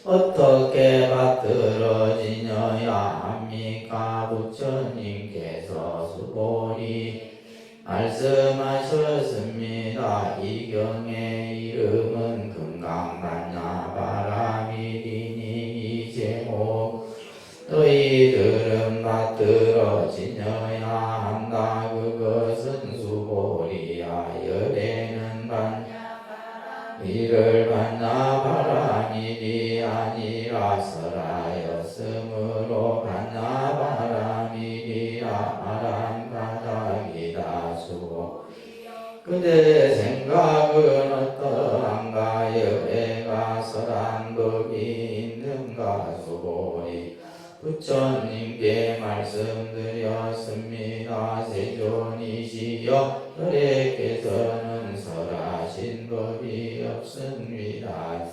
S1: 어떻게 받들어지녀야 합니까? 부처님께서 수보리 말씀하셨습니다. 이 경의 이름은 금강만나바라밀이니 이 제목 너희들은 받들어지녀야 한다. 그것은 수보리야 열애는 이를 반나바라밀이 아니라 설하였으므로 반나바라밀이라 말한 바닥이다. 수보 그대 생각은 어떠한가? 열애가 설한 법이 있는가? 수보리 부처님께 말씀드렸습니다. 세존이시여 열애께서는 설하신 법이 없습니다.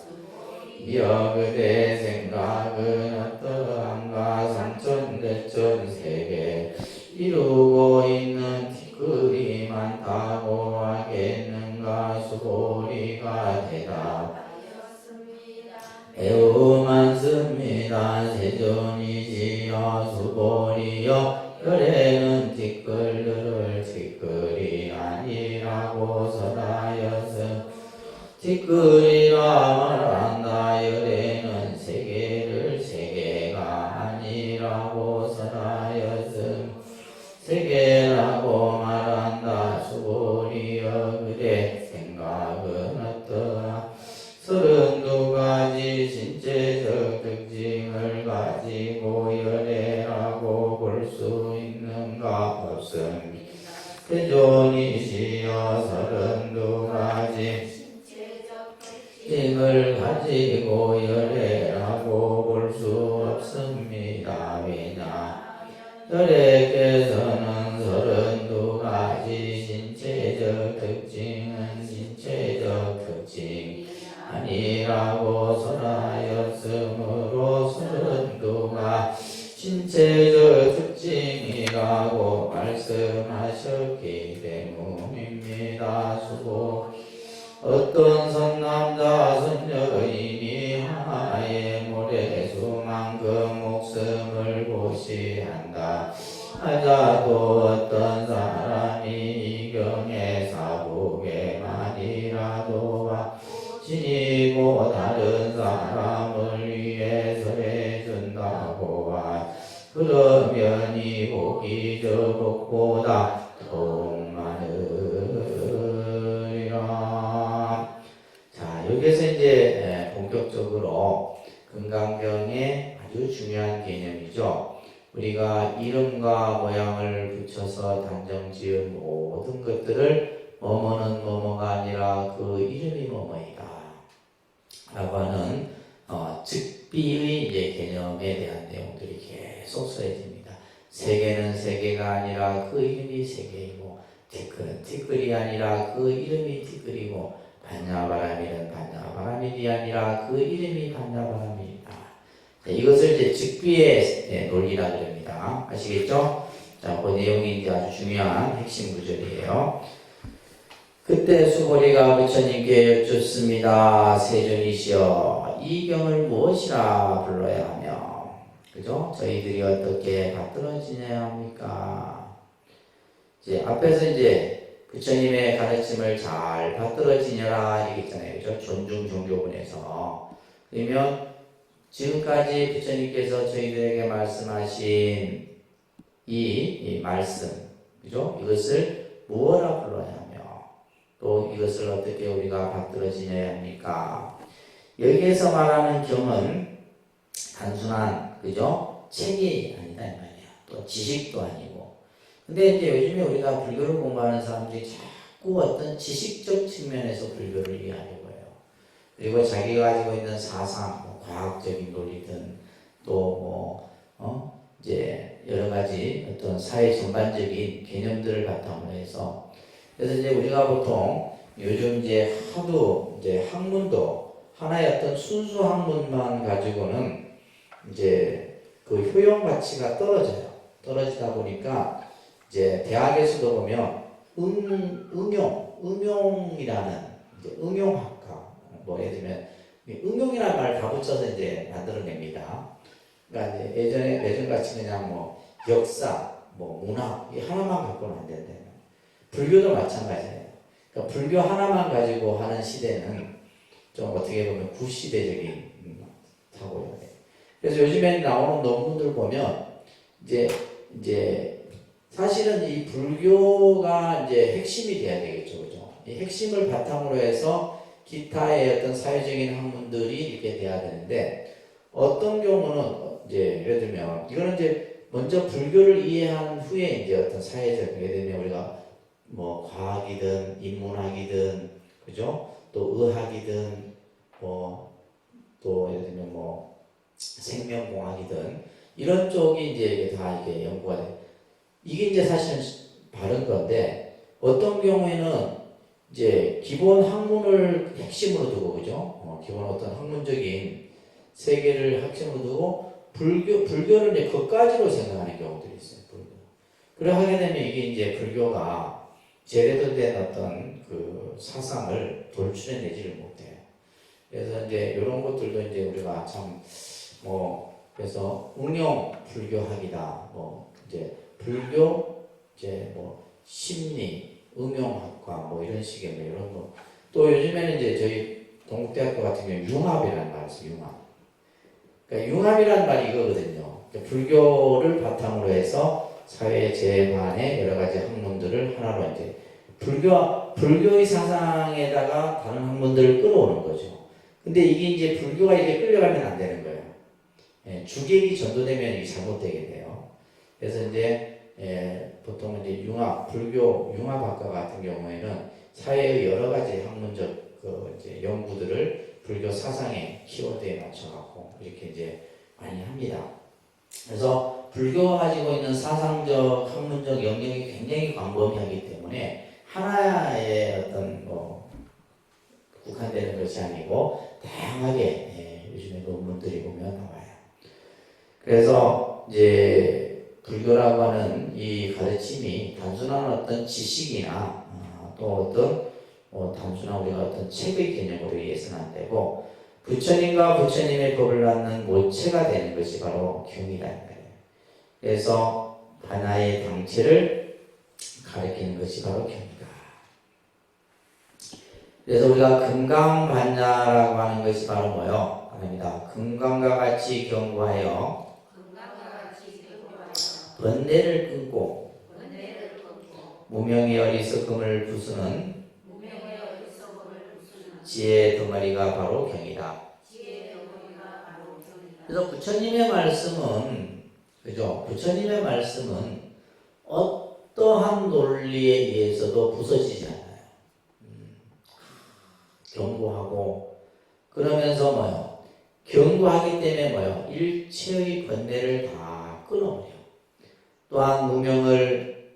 S1: 이어 그대 생각은 어떠한가? 삼천대천 세계 이루고 있는 티끌이 많다고 하겠는가? 수보리가 대답 매우 많습니다. 세존 수보리여 열애는 티끌들을 티끌이 아니라고 설하였음. 티끌이라 말한다. 열애는 세계를 세계가 아니라고 설하였음. 세계라고 말한다. 수보리여 그래 생각은 어떠하. 32가지 신체적 특징을 가지고 열애라고 볼 수 있는가 없습니다. 세존이시여 32가지 특징을 가지고 열애라고 볼 수 없습니다. 왜냐 열애께서는 32가지 신체적 특징은 신체적 특징 아니라고 설하였으므로 32가 신체적 특징이라고 말씀하셨기 때문입니다. 수고 어떤 선남자 선여인이 하나의 모래수만큼 목숨을 고시한다 하자도 어떤 사람이 이경의 사북에만이라도 지니고 다른 사람을 위해서 해준다고 하. 그러면 이 복이 저 복보다 더욱 많으리라. 자, 여기서 이제 본격적으로 금강경의 아주 중요한 개념이죠. 우리가 이름과 모양을 붙여서 단정 지은 모든 것들을 뭐뭐는 뭐뭐가 아니라 그 이름이 뭐뭐이다 라고 하는 즉비의 이제 개념에 대한 내용들이 계속 써집니다. 세계는 세계가 아니라 그 이름이 세계이고, 티끌은 티끌이 아니라 그 이름이 티끌이고, 반야바라밀은 반야바라밀이 아니라 그 이름이 반야바라밀이다. 이것을 이제 즉비의 논리라 그럽니다. 아시겠죠? 자, 그 내용이 이제 아주 중요한 핵심 구절이에요. 그때 수보리가 부처님께 여쭙습니다. 세존이시여, 이 경을 무엇이라 불러야 하며, 그죠? 저희들이 어떻게 받들어지냐 합니까? 이제 앞에서 이제 부처님의 가르침을 잘 받들어지녀라 얘기했잖아요. 그죠? 존중 종교문에서. 그러면 지금까지 부처님께서 저희들에게 말씀하신 이 말씀, 그죠? 이것을 무엇라 불러야 하며, 또 이것을 어떻게 우리가 받들어지녀야 합니까? 여기에서 말하는 경은 단순한, 그죠? 책이 아니다 이 말이야. 또 지식도 아니고. 근데 이제 요즘에 우리가 불교를 공부하는 사람들이 자꾸 어떤 지식적 측면에서 불교를 이해하려고 해요. 그리고 자기가 가지고 있는 사상, 뭐 과학적인 논리든 또 이제 여러 가지 어떤 사회 전반적인 개념들을 바탕으로 해서, 그래서 이제 우리가 보통 요즘 이제 하도 이제 학문도 하나의 어떤 순수 학문만 가지고는 이제 그 효용 가치가 떨어져요. 떨어지다 보니까 이제 대학에서도 보면 응용이라는 이제 응용학과, 뭐 예를 들면 응용이라는 말을 다 붙여서 이제 만들어냅니다. 그러니까 이제 예전같이 그냥 뭐 역사, 뭐 문학 이 하나만 갖고는 안 된다. 불교도 마찬가지예요. 그러니까 불교 하나만 가지고 하는 시대는 좀 어떻게 보면 구시대적인 사고예요. 그래서 요즘에 나오는 논문들 보면 이제 사실은 이 불교가 이제 핵심이 돼야 되겠죠, 그죠? 이 핵심을 바탕으로 해서 기타의 어떤 사회적인 학문들이 이렇게 돼야 되는데, 어떤 경우는 이제 예를 들면 이거는 이제 먼저 불교를 이해한 후에 이제 어떤 사회적, 예를 들면 우리가 뭐 과학이든 인문학이든, 그죠? 또 의학이든 또 예를 들면 뭐 생명공학이든 이런 쪽이 이제 다 이게 연구가 돼. 이게 이제 사실은 바른 건데, 어떤 경우에는 이제 기본 학문을 핵심으로 두고, 그죠? 기본 어떤 학문적인 세계를 핵심으로 두고 불교를 이제 그까지로 생각하는 경우들이 있어요. 불교. 그래 하게 되면 이게 이제 불교가 제대로 된 어떤 그 사상을 돌출해내지를 못해요. 그래서 이제 이런 것들도 이제 우리가 참 그래서 응용 불교학이다, 불교, 이제 뭐 심리, 응용학과 뭐 이런 식의 뭐 이런 거. 또 요즘에는 이제 저희 동국대학교 같은 경우 융합이라는 말이 있어요. 융합. 그러니까 융합이라는 말이 이거거든요. 그러니까 불교를 바탕으로 해서 사회 제반의 여러 가지 학문들을 하나로 이제 불교의 사상에다가 다른 학문들을 끌어오는 거죠. 근데 이게 이제 불교가 이게 끌려가면 안 되는 거예요. 예, 주객이 전도되면 이게 잘못되게 돼요. 그래서 이제 보통 이제 불교 융합학과 같은 경우에는 사회의 여러 가지 학문적 이제 연구들을 불교 사상의 키워드에 맞춰갖고 이렇게 이제 많이 합니다. 그래서 불교가 가지고 있는 사상적, 학문적 영역이 굉장히 광범위하기 때문에 하나의 어떤 뭐 국한되는 것이 아니고 다양하게 요즘에 논문들이 보면 나와요. 그래서 이제 불교라고 하는 이 가르침이 단순한 어떤 지식이나 또 어떤 단순한 우리가 어떤 책의 개념으로 이해해서는 안 되고 부처님과 부처님의 법을 낳는 모체가 되는 것이 바로 경이라는 거예요. 그래서 하나의 당체를 가리키는 것이 바로 경이다. 그래서 우리가 금강반야라고 하는 것이 바로 뭐요? 아닙니다. 금강과 같이 경구하여 번뇌를 끊고 무명의 어리석음을 부수는 지혜의 덩어리가 바로 경이다. 그래서 부처님의 말씀은 그죠? 부처님의 말씀은 어떠한 논리에 의해서도 부서지지 않아요. 경고하고 그러면서 뭐요? 경고하기 때문에 뭐요? 일체의 번뇌를 다 끊어버려요. 또한 무명을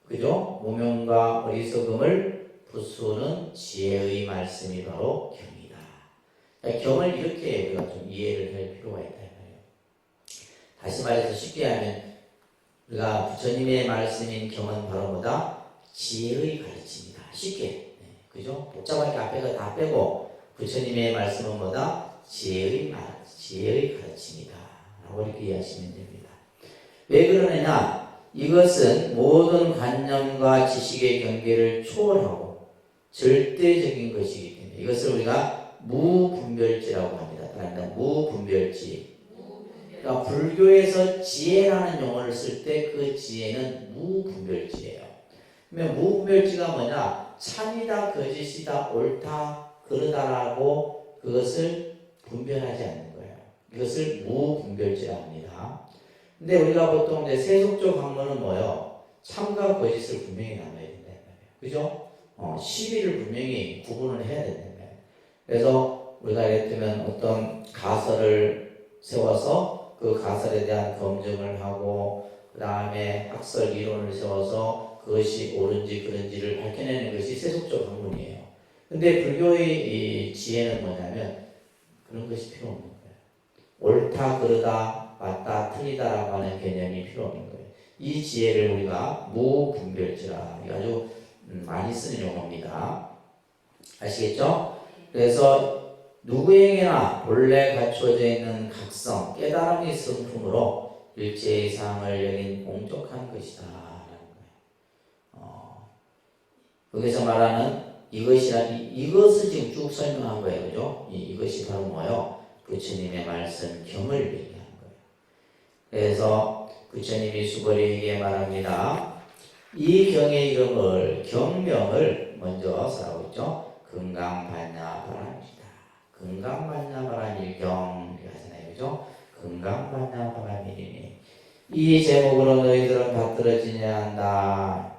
S1: 그죠? 무명과 어리석음을 부수는 지혜의 말씀이 바로 경이다. 그러니까 경을 이렇게 우리가 좀 이해를 할 필요가 있다. 다시 말해서 쉽게 하면 우리가 부처님의 말씀인 경은 바로 뭐다? 지혜의 가르침이다. 쉽게. 그죠? 복잡하게 앞에가 다 빼고 부처님의 말씀은 뭐다? 지혜의 가르침이다. 라고 이렇게 이해하시면 됩니다. 왜 그러느냐? 이것은 모든 관념과 지식의 경계를 초월하고 절대적인 것이기 때문에 이것을 우리가 무분별지라고 합니다. 그러니까 무분별지. 그러니까 불교에서 지혜라는 용어를 쓸 때 그 지혜는 무분별지예요. 그러면 무분별지가 뭐냐? 참이다, 거짓이다, 옳다, 그르다라고 그것을 분별하지 않는 거예요. 이것을 무분별지라고 합니다. 근데 우리가 보통 이제 세속적 학문은 뭐예요? 참과 거짓을 분명히 나눠야 된다는 거예요. 그죠? 시비를 분명히 구분을 해야 된다는 거예요. 그래서 우리가 예를 들면 어떤 가설을 세워서 그 가설에 대한 검증을 하고 그 다음에 학설 이론을 세워서 그것이 옳은지 그른지를 밝혀내는 것이 세속적 학문이에요. 근데 불교의 이 지혜는 뭐냐면 그런 것이 필요 없는 거예요. 옳다 그르다 맞다 틀리다라고 하는 개념이 필요 없는 거예요. 이 지혜를 우리가 무분별지라 아주 많이 쓰는 용어입니다. 아시겠죠? 그래서 누구에게나 본래 갖추어져 있는 각성, 깨달음의 성품으로 일체의 상을 여긴 공적한 것이다. 라는 거예요. 여기서 말하는 이것을 지금 쭉 설명한 거예요. 그죠? 이것이 바로 뭐예요? 부처님의 말씀, 경을 얘기하는 거예요. 그래서 부처님이 수거리에게 말합니다. 이 경의 이름을, 경명을 먼저 써라고 있죠? 금강반야바람이다. 금강반야바람일경 이렇게 하잖아요. 그죠? 금강반야바람이니 이 제목으로 너희들은 받들어지냐 한다.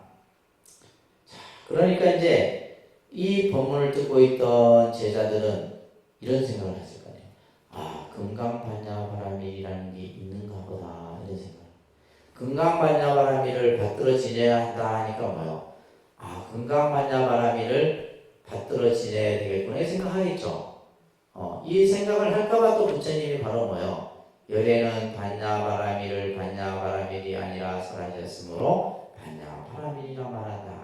S1: 자, 그러니까 이제 이 법문을 듣고 있던 제자들은 이런 생각을 했을 거예요. 아, 금강반야바람이라는 게 있는가 보다 이런 생각. 금강반야바람이를 받들어 지내야 한다 하니까 뭐요? 아, 금강반야바람이를 받들어 지내야 되겠구나 이 생각하겠죠. 이 생각을 할까봐 또 부처님이 바로 뭐요? 열애는 반야바라미를 반야바라밀이 아니라 사라졌으므로 반야바라밀이라 말한다.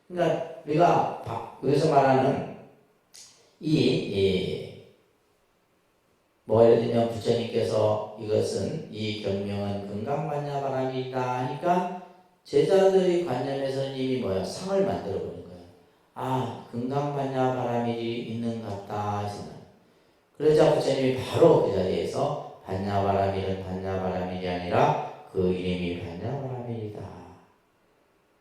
S1: 그러니까 우리가 여기서 말하는 이 뭐 예를 들면 부처님께서 이것은 이 경명은 금강반야바람이다 하니까 제자들의 관념에서는 이미 뭐야 상을 만들어 버린 거예요. 아 금강반야바람이 있는 것 같다 해서는 그러자 부처님이 바로 그 자리에서 반야바람일은 반야바람일이 아니라 그 이름이 반야바람일이다.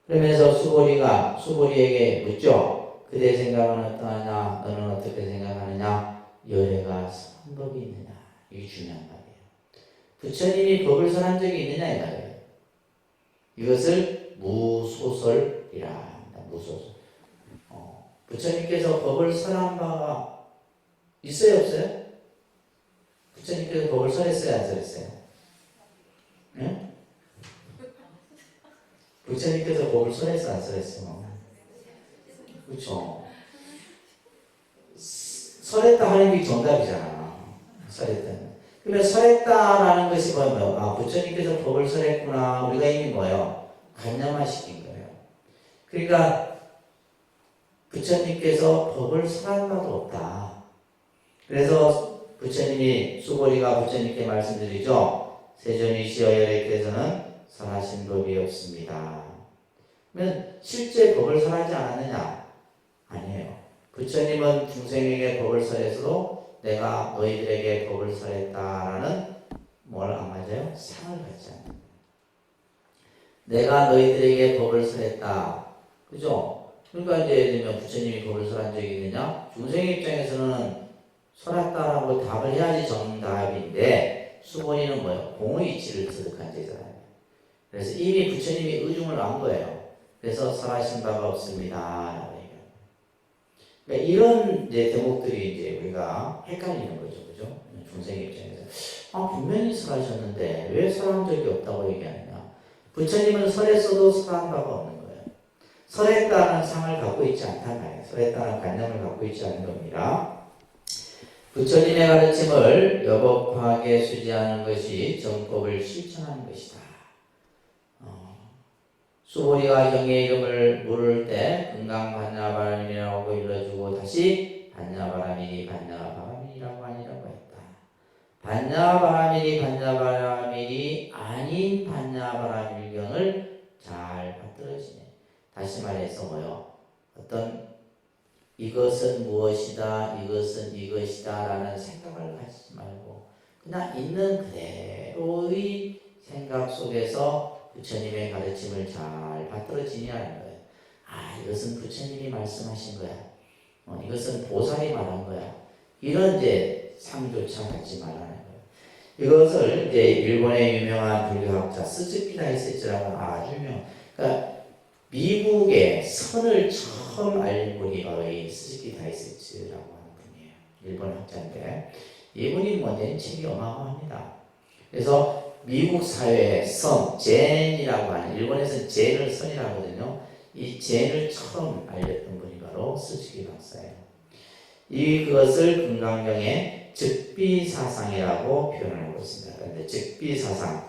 S1: 그러면서 수보리에게 묻죠. 그대 생각은 어떠하냐? 너는 어떻게 생각하느냐? 열애가 선법이 있느냐? 이게 중요한 말이에요. 부처님이 법을 설한 적이 있느냐 이 말이에요. 이것을 무소설이라 합니다. 무소설. 부처님께서 법을 설한 바가 있어요 없어요? 부처님께서 법을 설했어요 안 설했어요? 네? 부처님께서 법을 설했어 안 설했어? 그렇죠. 설했다 하는 게 정답이잖아. 설했다는. 그러면 설했다라는 것이 뭐예요? 아, 부처님께서 법을 설했구나. 우리가 이미 뭐예요? 관념화 시킨 거예요. 그러니까 부처님께서 법을 설한 바도 없다. 그래서 부처님이 수보리가 부처님께 말씀드리죠. 세존이시여 열애께서는 설하신 법이 없습니다. 그러면 실제 법을 설하지 않았느냐? 아니에요. 부처님은 중생에게 법을 설해서도 내가 너희들에게 법을 설했다라는 뭘 안 맞아요? 상을 받지 않는 내가 너희들에게 법을 설했다. 그죠? 그러니까 이제 예를 들면 부처님이 법을 설한 적이 있느냐? 중생의 입장에서는 설했다라고 답을 해야지 정답인데 수본이는 뭐예요? 공의 이치를 터득한 제잖아요. 그래서 이미 부처님이 의중을 안 거예요. 그래서 설하신 바가 없습니다. 그러니까 이런 이제 대목들이 이제 우리가 헷갈리는 거죠, 그죠? 중생 입장에서 분명히 설하셨는데 왜 설한 적이 없다고 얘기하느냐? 부처님은 설했어도 설한 바가 없는 거예요. 설했다는 상을 갖고 있지 않다는 거예요. 설했다는 관념을 갖고 있지 않은 겁니다. 부처님의 가르침을 여법하게 수지하는 것이 정법을 실천하는 것이다. 수보리가 경의 이름을 물을 때 금강반야바람이라고 일러주고 다시 반야바람이니 반야바람이라고 아니라고 했다. 반야바람이니 반야바람이 아닌 반야바람일경을 잘 받들어지네. 다시 말해서 뭐요? 어떤 이것은 무엇이다, 이것은 이것이다 라는 생각을 가지지 말고 그냥 있는 그대로의 생각 속에서 부처님의 가르침을 잘 받들어지냐는 거예요. 아, 이것은 부처님이 말씀하신 거야. 이것은 보살이 말한 거야. 이런 이제 상조차 갖지 말라는 거예요. 이것을 이제 일본의 유명한 불교학자 스즈키다이세츠라고 아주 유명. 그러니까 미국의 선을 처음 알린 분이 바로 이 스즈키다이세츠라고 하는 분이에요. 일본 학자인데 이분이 낸 책이 어마어마합니다. 그래서 미국 사회의 선, 젠이라고 하는, 일본에서는 젠을 선이라고 하거든요. 이 젠을 처음 알렸던 분이 바로 스즈키 박사예요. 그것을 금강경의 즉비사상이라고 표현하고 있습니다. 그런데 즉비사상이에요.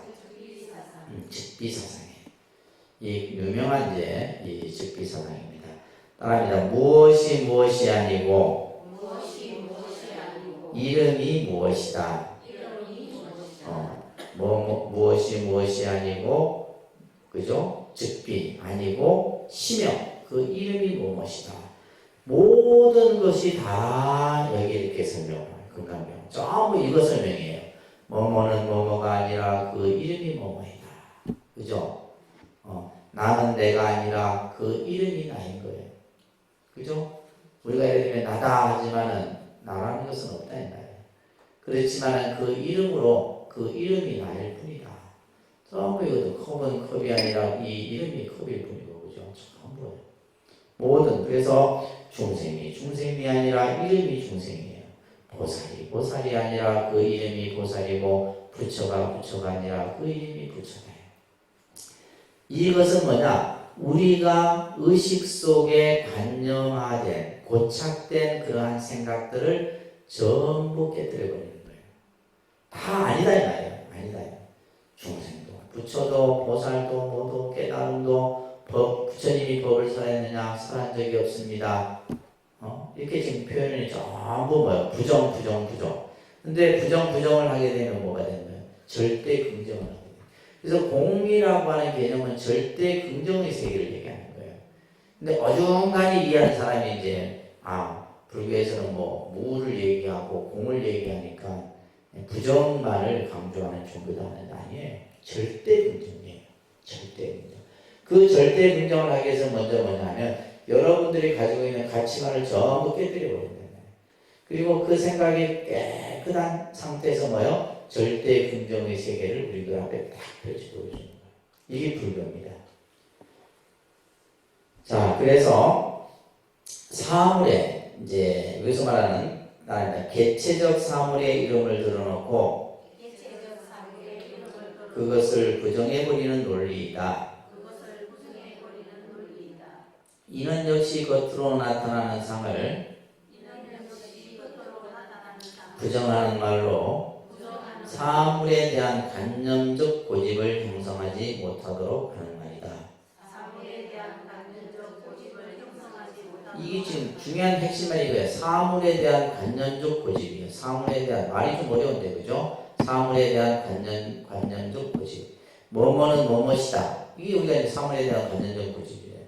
S1: 이 유명한 이제 이 즉비사상입니다. 따라합니다. 무엇이 아니고, 이름이 무엇이다. 무엇이 아니고, 그죠? 즉비 아니고 시명, 그 이름이 무엇이다. 모든 것이 다 여기 이렇게 설명을 해요. 금강경 전부 이거 설명이에요. 뭐뭐는 뭐뭐가 아니라 그 이름이 뭐뭐이다. 그죠? 나는 내가 아니라 그 이름이 나인 거예요. 그죠? 우리가 예를 들면 나다 하지만은 나라는 것은 없다 이 말이에요. 그렇지만은 그 이름으로 그 이름이 나일 뿐이다. 전부 이것도 컵은 컵이 아니라 이 이름이 컵일 뿐이고, 그죠? 전부예요. 모든, 그래서 중생이 아니라 이름이 중생이에요. 보살이 아니라 그 이름이 보살이고, 부처가 아니라 그 이름이 부처예요. 이것은 뭐냐? 우리가 의식 속에 관념화된, 고착된 그러한 생각들을 전부 깨뜨려버리는 거예요. 다 아니다 이 말이에요. 아니다. 중생도, 부처도, 보살도, 모두 깨달음도 부처님이 법을 설했느냐? 설한 적이 없습니다. 이렇게 지금 표현이 전부 뭐예요? 부정. 근데 부정을 하게 되면 뭐가 되는 거예요? 절대 긍정을 하게 돼요. 그래서 공이라고 하는 개념은 절대 긍정의 세계를 얘기하는 거예요. 근데 어중간히 이해하는 사람이 이제 불교에서는 뭐 무를 얘기하고 공을 얘기하니까 부정만을 강조하는 종교다 하는 게 아니에요. 절대 긍정이에요. 절대 긍정. 그 절대 긍정을 하기 위해서 먼저 뭐냐면 여러분들이 가지고 있는 가치관을 전부 깨뜨려 버린다. 그리고 그 생각이 깨끗한 상태에서 뭐요? 절대 긍정의 세계를 우리 그 앞에 딱 펼쳐 보여주는 거예요. 이게 불교입니다. 자, 그래서 사물에 이제 여기서 말하는 개체적 사물의 이름을 들어놓고 그것을 부정해버리는 논리이다. 이는 역시 겉으로 나타나는 상을 부정하는 말로 사물에 대한 관념적 고집을 형성하지 못하도록 하는 말이다. 이게 지금 중요한 핵심 말이 이거예요. 사물에 대한 관념적 고집이에요. 사물에 대한 말이 좀 어려운데 그죠? 사물에 대한 관념적 고집. 뭐뭐는 뭐뭇이다. 이게 우리가 이제 사물에 대한 관념적 고집이에요.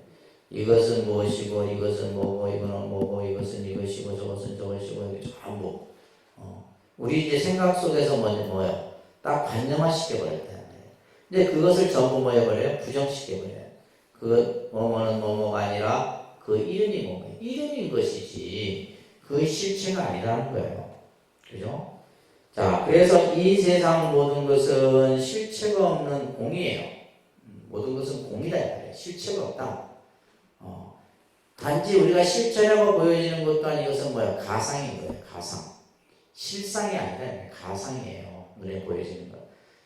S1: 이것은 무엇이고 이것은 뭐고 이거는 뭐고 이것은 이것이고 저것은 저것이고 이게 전부 우리 이제 생각 속에서 뭐예요? 딱 관념화 시켜버렸다는 거예요. 근데 그것을 전부 뭐 해버려요? 부정시켜버려요. 그 뭐뭐는 뭐뭐가 아니라 그 이름이 뭐예요? 이름인 것이지 그 실체가 아니라는 거예요. 그죠? 자, 그래서 이 세상 모든 것은 실체가 없는 공이에요. 모든 것은 공이다. 실체가 없다. 단지 우리가 실체라고 보여지는 것도 아니고 이것은 뭐예요? 가상인 거예요. 가상. 실상이 아니라 가상이에요. 눈에 보여지는 것.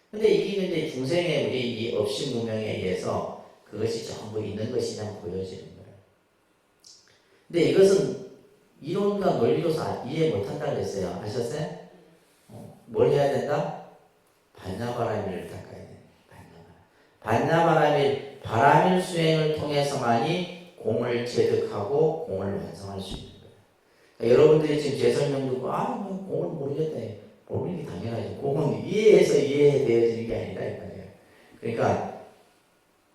S1: 근데 이게 이제 중생의 우리 이 업신무명에 의해서 그것이 전부 있는 것이냐 보여지는 거예요. 근데 이것은 이론과 논리로서 이해 못한다고 그랬어요. 아셨어요? 뭘 해야 된다? 반야바라밀을 닦아야 돼요. 반야바라밀, 바라밀 수행을 통해서만이 공을 체득하고 공을 완성할 수 있는 거예요. 그러니까 여러분들이 지금 제 설명 듣고 공을 모르겠다. 모르는 게 당연하죠. 공은 이해해서 이해되어지는 게 아니다 이 말이에요. 그러니까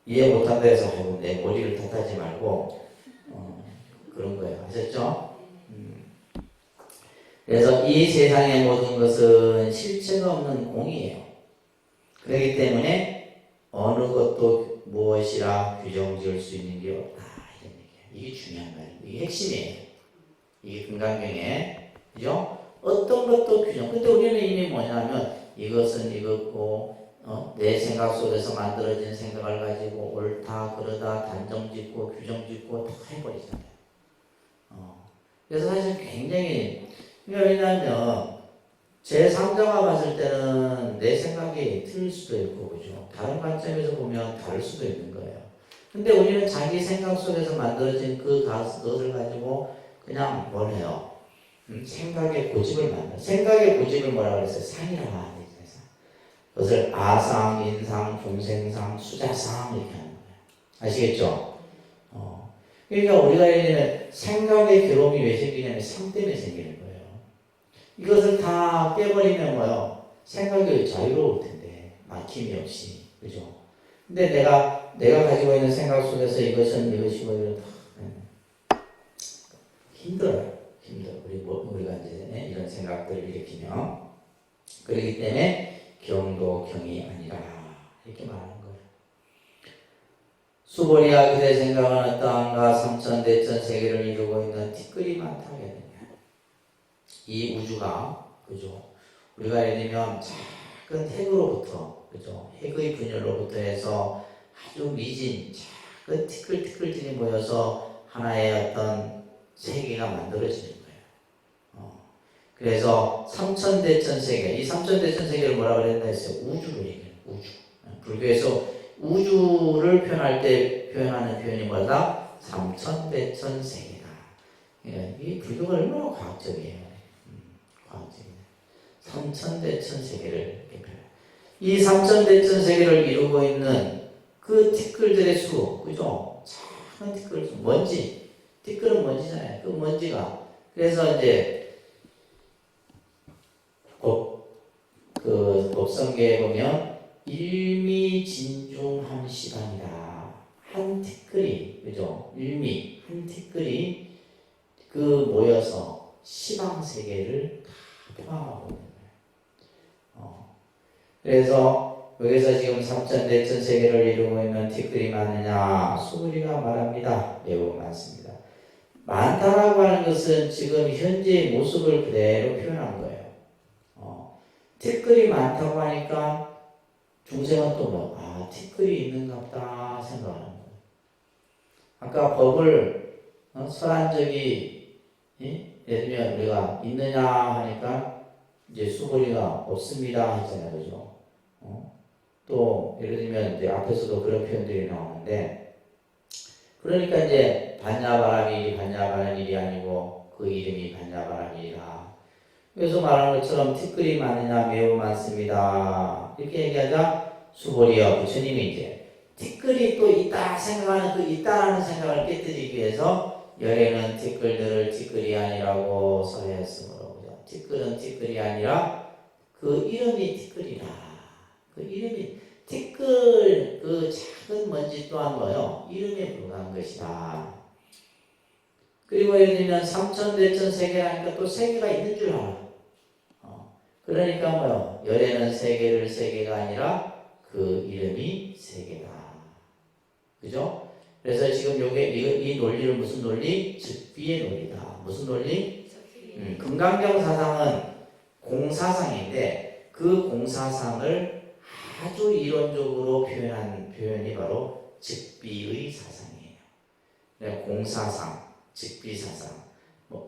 S1: 이해 못한다 해서 내 머리를 탓하지 말고 그런 거예요. 아셨죠? 그래서 이 세상의 모든 것은 실체가 없는 공이에요. 그렇기 때문에 어느 것도 무엇이라 규정 지을 수 있는 게 없다. 이런 얘기예요. 이게 중요한 말이에요. 이게 핵심이에요. 이게 금강경에 그죠? 어떤 것도 규정. 근데 우리는 이미 뭐냐면 이것은 이것고 내 생각 속에서 만들어진 생각을 가지고 옳다 그러다 단정짓고 규정짓고 다 해버리잖아요. 그래서 사실 굉장히 왜냐하면 제 3자가 봤을 때는 내 생각이 틀릴 수도 있고 그죠? 다른 관점에서 보면 다를 수도 있는 거예요. 근데 우리는 자기 생각 속에서 만들어진 그것을 가지고 그냥 뭘 해요? 생각의 고집을 만들어. 생각의 고집을 뭐라 그랬어요? 상이라. 그것을 아상, 인상, 중생상, 수자상 이렇게 하는 거예요. 아시겠죠? 그러니까 우리가 얘기하는 생각의 괴로움이 왜 생기냐면 상 때문에 생기는 거예요. 이것을 다 깨버리면 뭐요? 생각이 자유로울 텐데 막힘이 없이 그죠? 근데 내가 가지고 있는 생각 속에서 이것은 이것이고 이런 힘들어요. 우리가 이제 이런 생각들을 일으키면 그렇기 때문에 경도 경이 아니라 이렇게 말하는 거예요. 수보리야 그대 생각은 어떠한가 삼천대천 세계를 이루고 있는 티끌이 많다겠느냐. 이 우주가 그죠? 우리가 예를 들면 작은 핵으로부터 그죠? 핵의 분열로부터 해서 아주 미진 작은 티끌들이 모여서 하나의 어떤 세계가 만들어지는 거예요. 그래서 삼천대천 세계, 이 삼천대천 세계를 뭐라 그랬나 했어요? 우주를 얘기해요. 우주. 불교에서 우주를 표현할 때 표현하는 표현이 뭐다? 삼천대천 세계다. 이 불교가 얼마나 과학적이에요. 과학적이에요. 삼천대천 세계를 이렇게 표현해요. 이 삼천대천 세계를 이루고 있는 그 티끌들의 수, 그죠? 작은 티끌 수, 먼지. 티끌은 먼지잖아요. 그 먼지가. 그래서 이제 법성계에 보면 일미진중함시방이다. 한 티끌이, 그죠? 일미, 한 티끌이 그 모여서 시방세계를 다 포함하고 있는 거예요. 그래서 여기서 지금 삼천대천 세계를 이루고 있는 티끌이 많으냐? 수구리가 말합니다. 매우 많습니다. 많다라고 하는 것은 지금 현재의 모습을 그대로 표현한 거예요. 티끌이 많다고 하니까 중생은 또 뭐, 티끌이 있는갑다 생각하는 거예요. 아까 법을 설한 적이 예를 들면 우리가 있느냐 하니까 이제 수고리가 없습니다 했잖아요, 그죠? 또 예를 들면 이제 앞에서도 그런 표현들이 나오는데, 그러니까 이제 반야바람이 반야바람 일이 아니고 그 이름이 반야바람이라. 그래서 말하는 것처럼 티끌이 많으냐? 매우 많습니다. 이렇게 얘기하자 수고리여 부처님이 이제 티끌이 또 있다 생각하는 그 있다라는 생각을 깨뜨리기 위해서 열에는 티끌들을 티끌이 아니라고 설했으므로, 티끌은 티끌이 아니라 그 이름이 티끌이라. 그 이름이 티끌, 그 작은 먼지 또한 뭐요? 이름에 불과한 것이다. 그리고 예를 들면 삼천대천 세계라니까 또 세계가 있는 줄 알아. 그러니까 뭐요? 열에는 세계를 세계가 아니라 그 이름이 세계다. 그죠? 그래서 지금 이 논리를 무슨 논리? 즉비의 논리다. 무슨 논리? 금강경 사상은 공사상인데 그 공사상을 아주 이론적으로 표현한 표현이 바로 즉비의 사상이에요. 공사상, 즉비사상.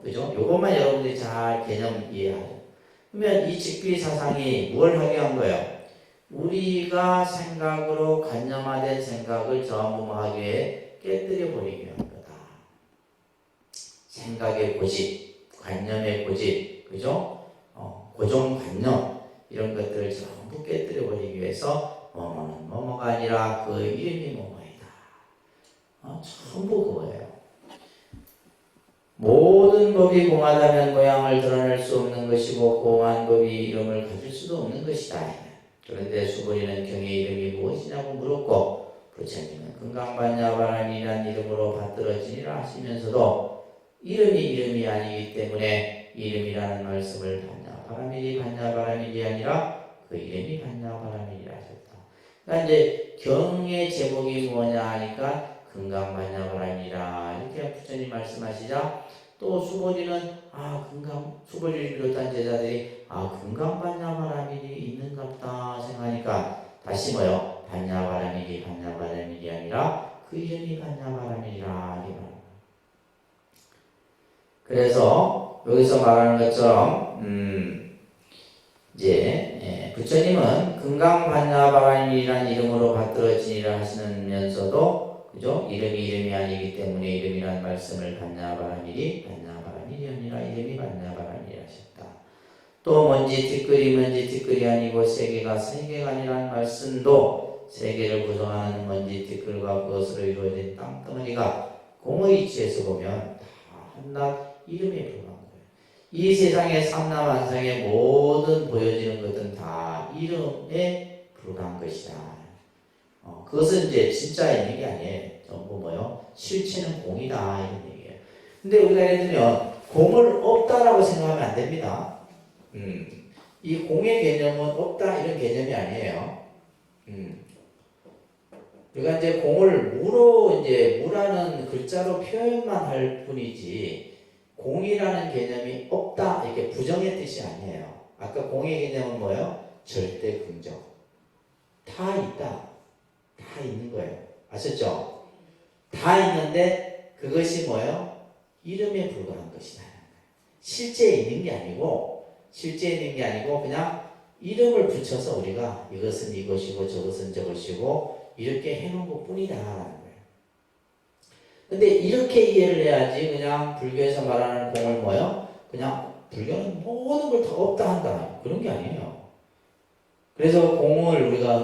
S1: 그죠? 요것만 여러분들이 잘 개념 이해하죠. 그러면 이 즉비 사상이 뭘 하게 한 거예요? 우리가 생각으로 관념화된 생각을 전부 하기 위해 깨뜨려 버리기 위한 거다. 생각의 고집, 관념의 고집, 그죠? 고정관념, 이런 것들을 전부 깨뜨려 버리기 위해서 뭐뭐는 뭐뭐가 아니라 그 이름이 뭐뭐이다. 전부 그거예요. 모든 법이 공하다면 모양을 드러낼 수 없는 것이고 공한 법이 이름을 가질 수도 없는 것이다. 그런데 수고리는 경의 이름이 무엇이냐고 물었고 부처님은 금강반야바람이란 이름으로 받들어지니라 하시면서도 이름이 아니기 때문에 이름이라는 말씀을 반야바람일이 아니라 그 이름이 반야바람일이라 하셨다. 그러니까 이제 경의 제목이 뭐냐 하니까 금강반야바람이라 이렇게 부처님 말씀하시자 또 수보리는 수보리를 비롯한 제자들이 금강반야바람일이 있는갑다 생각하니까 다시 뭐요? 반야바람일이 아니라 그 이름이 반야바람일이라. 그래서 여기서 말하는 것처럼 이제 부처님은 금강반야바람이라는 이름으로 받들어지니라 하시면서도 그죠? 이름이 아니기 때문에 이름이라는 말씀을 반야바람일이 아니라 이름이 반야바람일이 하셨다. 또 먼지 티끌이 아니고 세계가 아니라는 말씀도 세계를 구성하는 먼지 티끌과 그것으로 이루어진 땅덩어리가 공의 이치에서 보면 다 한낱 이름에 불과한 거예요. 이 세상의 삼라만상의 모든 보여지는 것은 다 이름에 불과한 것이다. 그것은 이제 진짜 있는 게 아니에요. 전부 뭐요? 실체는 공이다 이런 얘기예요. 근데 우리가 예를 들면 공을 없다라고 생각하면 안 됩니다. 이 공의 개념은 없다 이런 개념이 아니에요. 우리가 이제 공을 무라는 글자로 표현만 할 뿐이지 공이라는 개념이 없다 이렇게 부정의 뜻이 아니에요. 아까 공의 개념은 뭐예요? 절대 긍정. 다 있다. 다 있는 거예요. 아셨죠? 다 있는데 그것이 뭐예요? 이름에 불과한 것이다. 실제 있는 게 아니고 그냥 이름을 붙여서 우리가 이것은 이것이고 저것은 저것이고 이렇게 해놓은 것 뿐이다라는 거예요. 근데 이렇게 이해를 해야지 그냥 불교에서 말하는 공을 뭐예요? 그냥 불교는 모든 걸 다 없다 한다. 그런 게 아니에요. 그래서 공을 우리가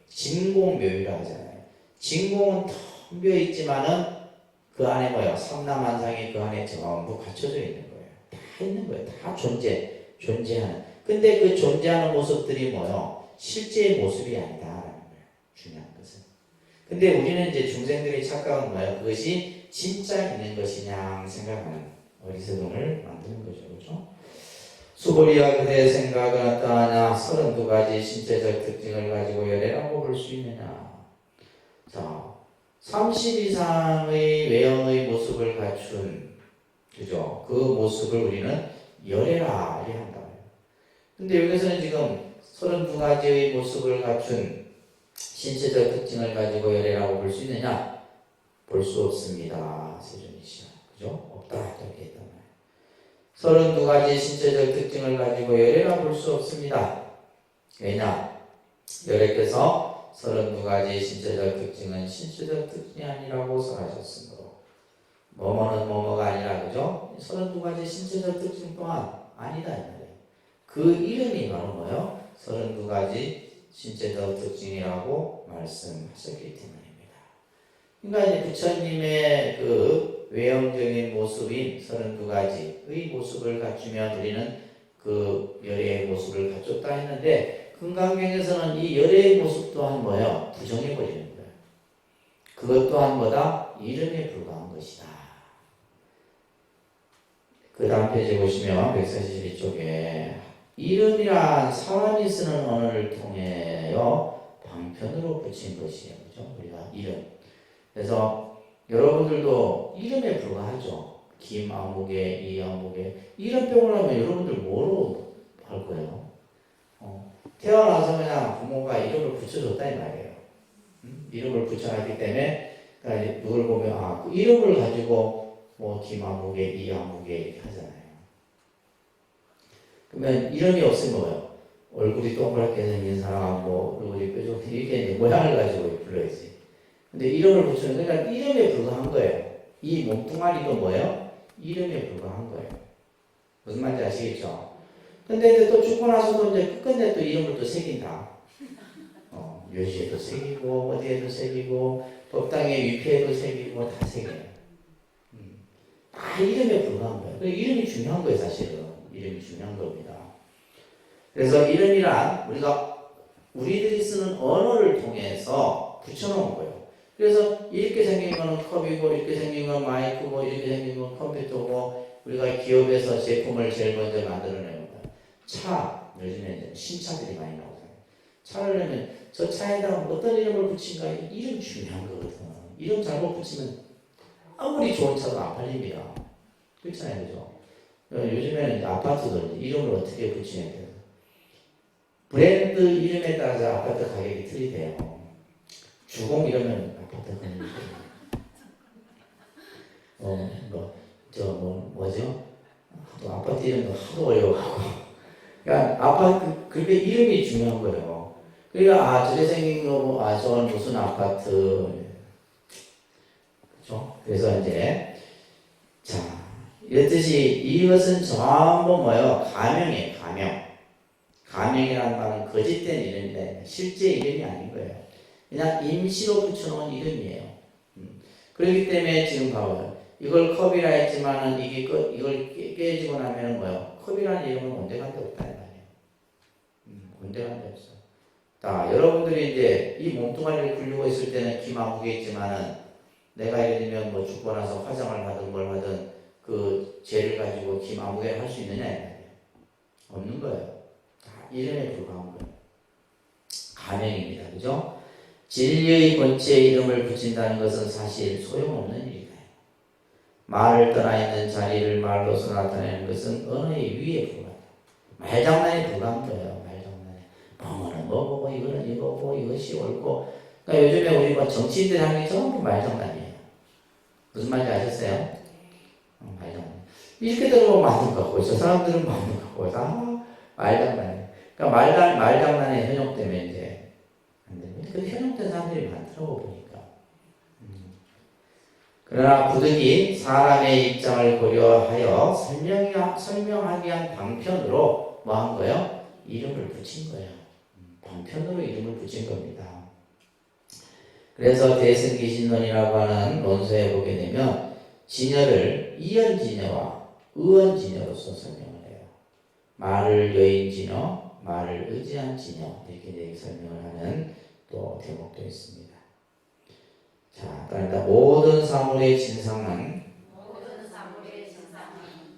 S1: 진공묘유라 하잖아요. 진공은 텅 비어 있지만은 그 안에 뭐예요? 삼라만상이 그 안에 전부 갖춰져 있는 거예요. 다 있는 거예요. 다 존재하는. 근데 그 존재하는 모습들이 뭐예요? 실제의 모습이 아니다라는 거예요. 중요한 것은. 근데 우리는 이제 중생들의 착각은 뭐예요? 그것이 진짜 있는 것이냐 생각하는 어리석음을 만드는 거죠. 그렇죠? 수고리와 그대의 생각은 어떠하냐? 32가지 신체적 특징을 가지고 열애라고 볼 수 있느냐? 자, 30 이상의 외형의 모습을 갖춘, 그죠? 그 모습을 우리는 열애라 이렇게 한다고 해요. 근데 여기서는 지금 32가지의 모습을 갖춘 신체적 특징을 가지고 열애라고 볼 수 있느냐? 볼 수 없습니다. 세존이시여. 그죠? 없다. 이렇게 했단 말이에요. 32가지 신체적 특징을 가지고 열애라 볼 수 없습니다. 왜냐? 열애께서 32가지 신체적 특징은 신체적 특징이 아니라고 설하셨으므로 뭐뭐는 뭐뭐가 아니라 그죠? 32가지 신체적 특징 또한 아니다 이 말이에요. 그 이름이 바로 뭐예요? 32가지 신체적 특징이라고 말씀하셨기 때문입니다. 그러니까 이제 부처님의 그 외형적인 모습인 32가지의 모습을 갖추면 우리는 그 열애의 모습을 갖췄다 했는데 금강경에서는 이 열애의 모습 또한 뭐예요? 부정해버리는 거예요. 그것 또한 뭐다? 이름에 불과한 것이다. 그 다음 페이지 보시면 142쪽에 이름이란 사람이 쓰는 언어를 통해요 방편으로 붙인 것이에요. 그죠? 우리가 이름. 그래서 여러분들도 이름에 불과하죠. 김아무개, 이아무개. 이름병을 하면 여러분들 뭐로 할 거예요? 태어나서 그냥 부모가 이름을 붙여줬다 이 말이에요. 이름을 붙여놨기 때문에 그러니까 누굴 보면 그 이름을 가지고 뭐 김아무개, 이아무개 이렇게 하잖아요. 그러면 이름이 없으면 뭐예요? 얼굴이 동그랗게 생긴 사람, 뭐 얼굴이 뾰족해 이렇게 모양을 가지고 불러야지. 근데 이름을 붙이는 그러니까 이름에 불과한 거예요. 이 몸뚱아리도 뭐예요? 이름에 불과한 거예요. 무슨 말인지 아시겠죠? 근데 이제 또 죽고 나서도 이제 끝끝내 또 이름을 또 새긴다. 묘지에도 새기고 어디에도 새기고 법당의 위패에도 새기고 다 새겨요. 다 이름에 불과한 거예요. 이름이 중요한 거예요, 사실은. 이름이 중요한 겁니다. 그래서 이름이란 우리들이 쓰는 언어를 통해서 붙여놓은 거예요. 그래서 이렇게 생긴 거는 컵이고 이렇게 생긴 건 마이크고 이렇게 생긴 건 컴퓨터고 우리가 기업에서 제품을 제일 먼저 만들어내는 거예요. 차, 요즘에 신차들이 많이 나오잖아요. 차를 내면 저 차에다가 어떤 이름을 붙인가 이름 중요한 거거든. 이름 잘못 붙이면 아무리 좋은 차도 안 팔립니다. 그렇잖아요, 그죠? 요즘에는 이제 아파트도 이름을 어떻게 붙이냐 돼요. 브랜드 이름에 따라서 아파트 가격이 틀리대요. 주공 이러면 아파트 가격이 뭐죠? 아파트 이름도 하도 어려워하고. 그러니까 아파트 그게 이름이 중요한 거예요. 그러니까 저게 생긴 거고 저건 무슨 아파트. 그렇죠? 그래서 이제 이렇듯이 이것은 전부 뭐예요? 가명이에요. 가명이라는 말은 거짓된 이름이다. 실제 이름이 아닌 거예요. 그냥 임시로 붙여놓은 이름이에요. 그렇기 때문에 지금 봐봐요. 이걸 컵이라 했지만은 이걸 깨지고 나면 뭐예요? 컵이라는 이름은 온데간데 없다는 말이에요. 온데간데 없어. 자, 여러분들이 이제 이 몸뚱아리를 굴리고 있을 때는 김아무개있지만은 내가 예를 들면 뭐 죽고 나서 화장을 하든 뭘 하든 그 죄를 가지고 김아무개를 할 수 있느냐 이 말이에요. 없는 거예요. 다 이름에 불과한 거예요. 가명입니다. 그죠? 진리의 본체에 이름을 붙인다는 것은 사실 소용없는 일이다. 말을 떠나 있는 자리를 말로서 나타내는 것은 언어의 위에 불과하다. 말장난에 불과한 거예요. 말장난에. 뭐는 뭐고 이거는 이거고 이것이 옳고. 그러니까 요즘에 우리 뭐 정치인들 하는 게 전부 말장난이에요. 무슨 말인지 아셨어요? 말장난. 이렇게 들으면 맞는 것 같고 저 사람들은 맞는 것 같고 다 말장난이에요. 그러니까 말장난에 현혹되면 이제 안 됩니다. 그 현혹된 사람들이 많더라고 보니까. 그러나 부득이 사람의 입장을 고려하여 설명하기 위한 방편으로 뭐 한 거예요? 이름을 붙인 거예요. 방편으로 이름을 붙인 겁니다. 그래서 대승기신론이라고 하는 논서에 보게 되면 진여를 이연진여와 의원진여로서 설명을 해요. 말을 여인진여, 말을 의지한 진영 이렇게 이제 설명을 하는 또 대목도 있습니다. 자, 따라 모든 사물의 진상은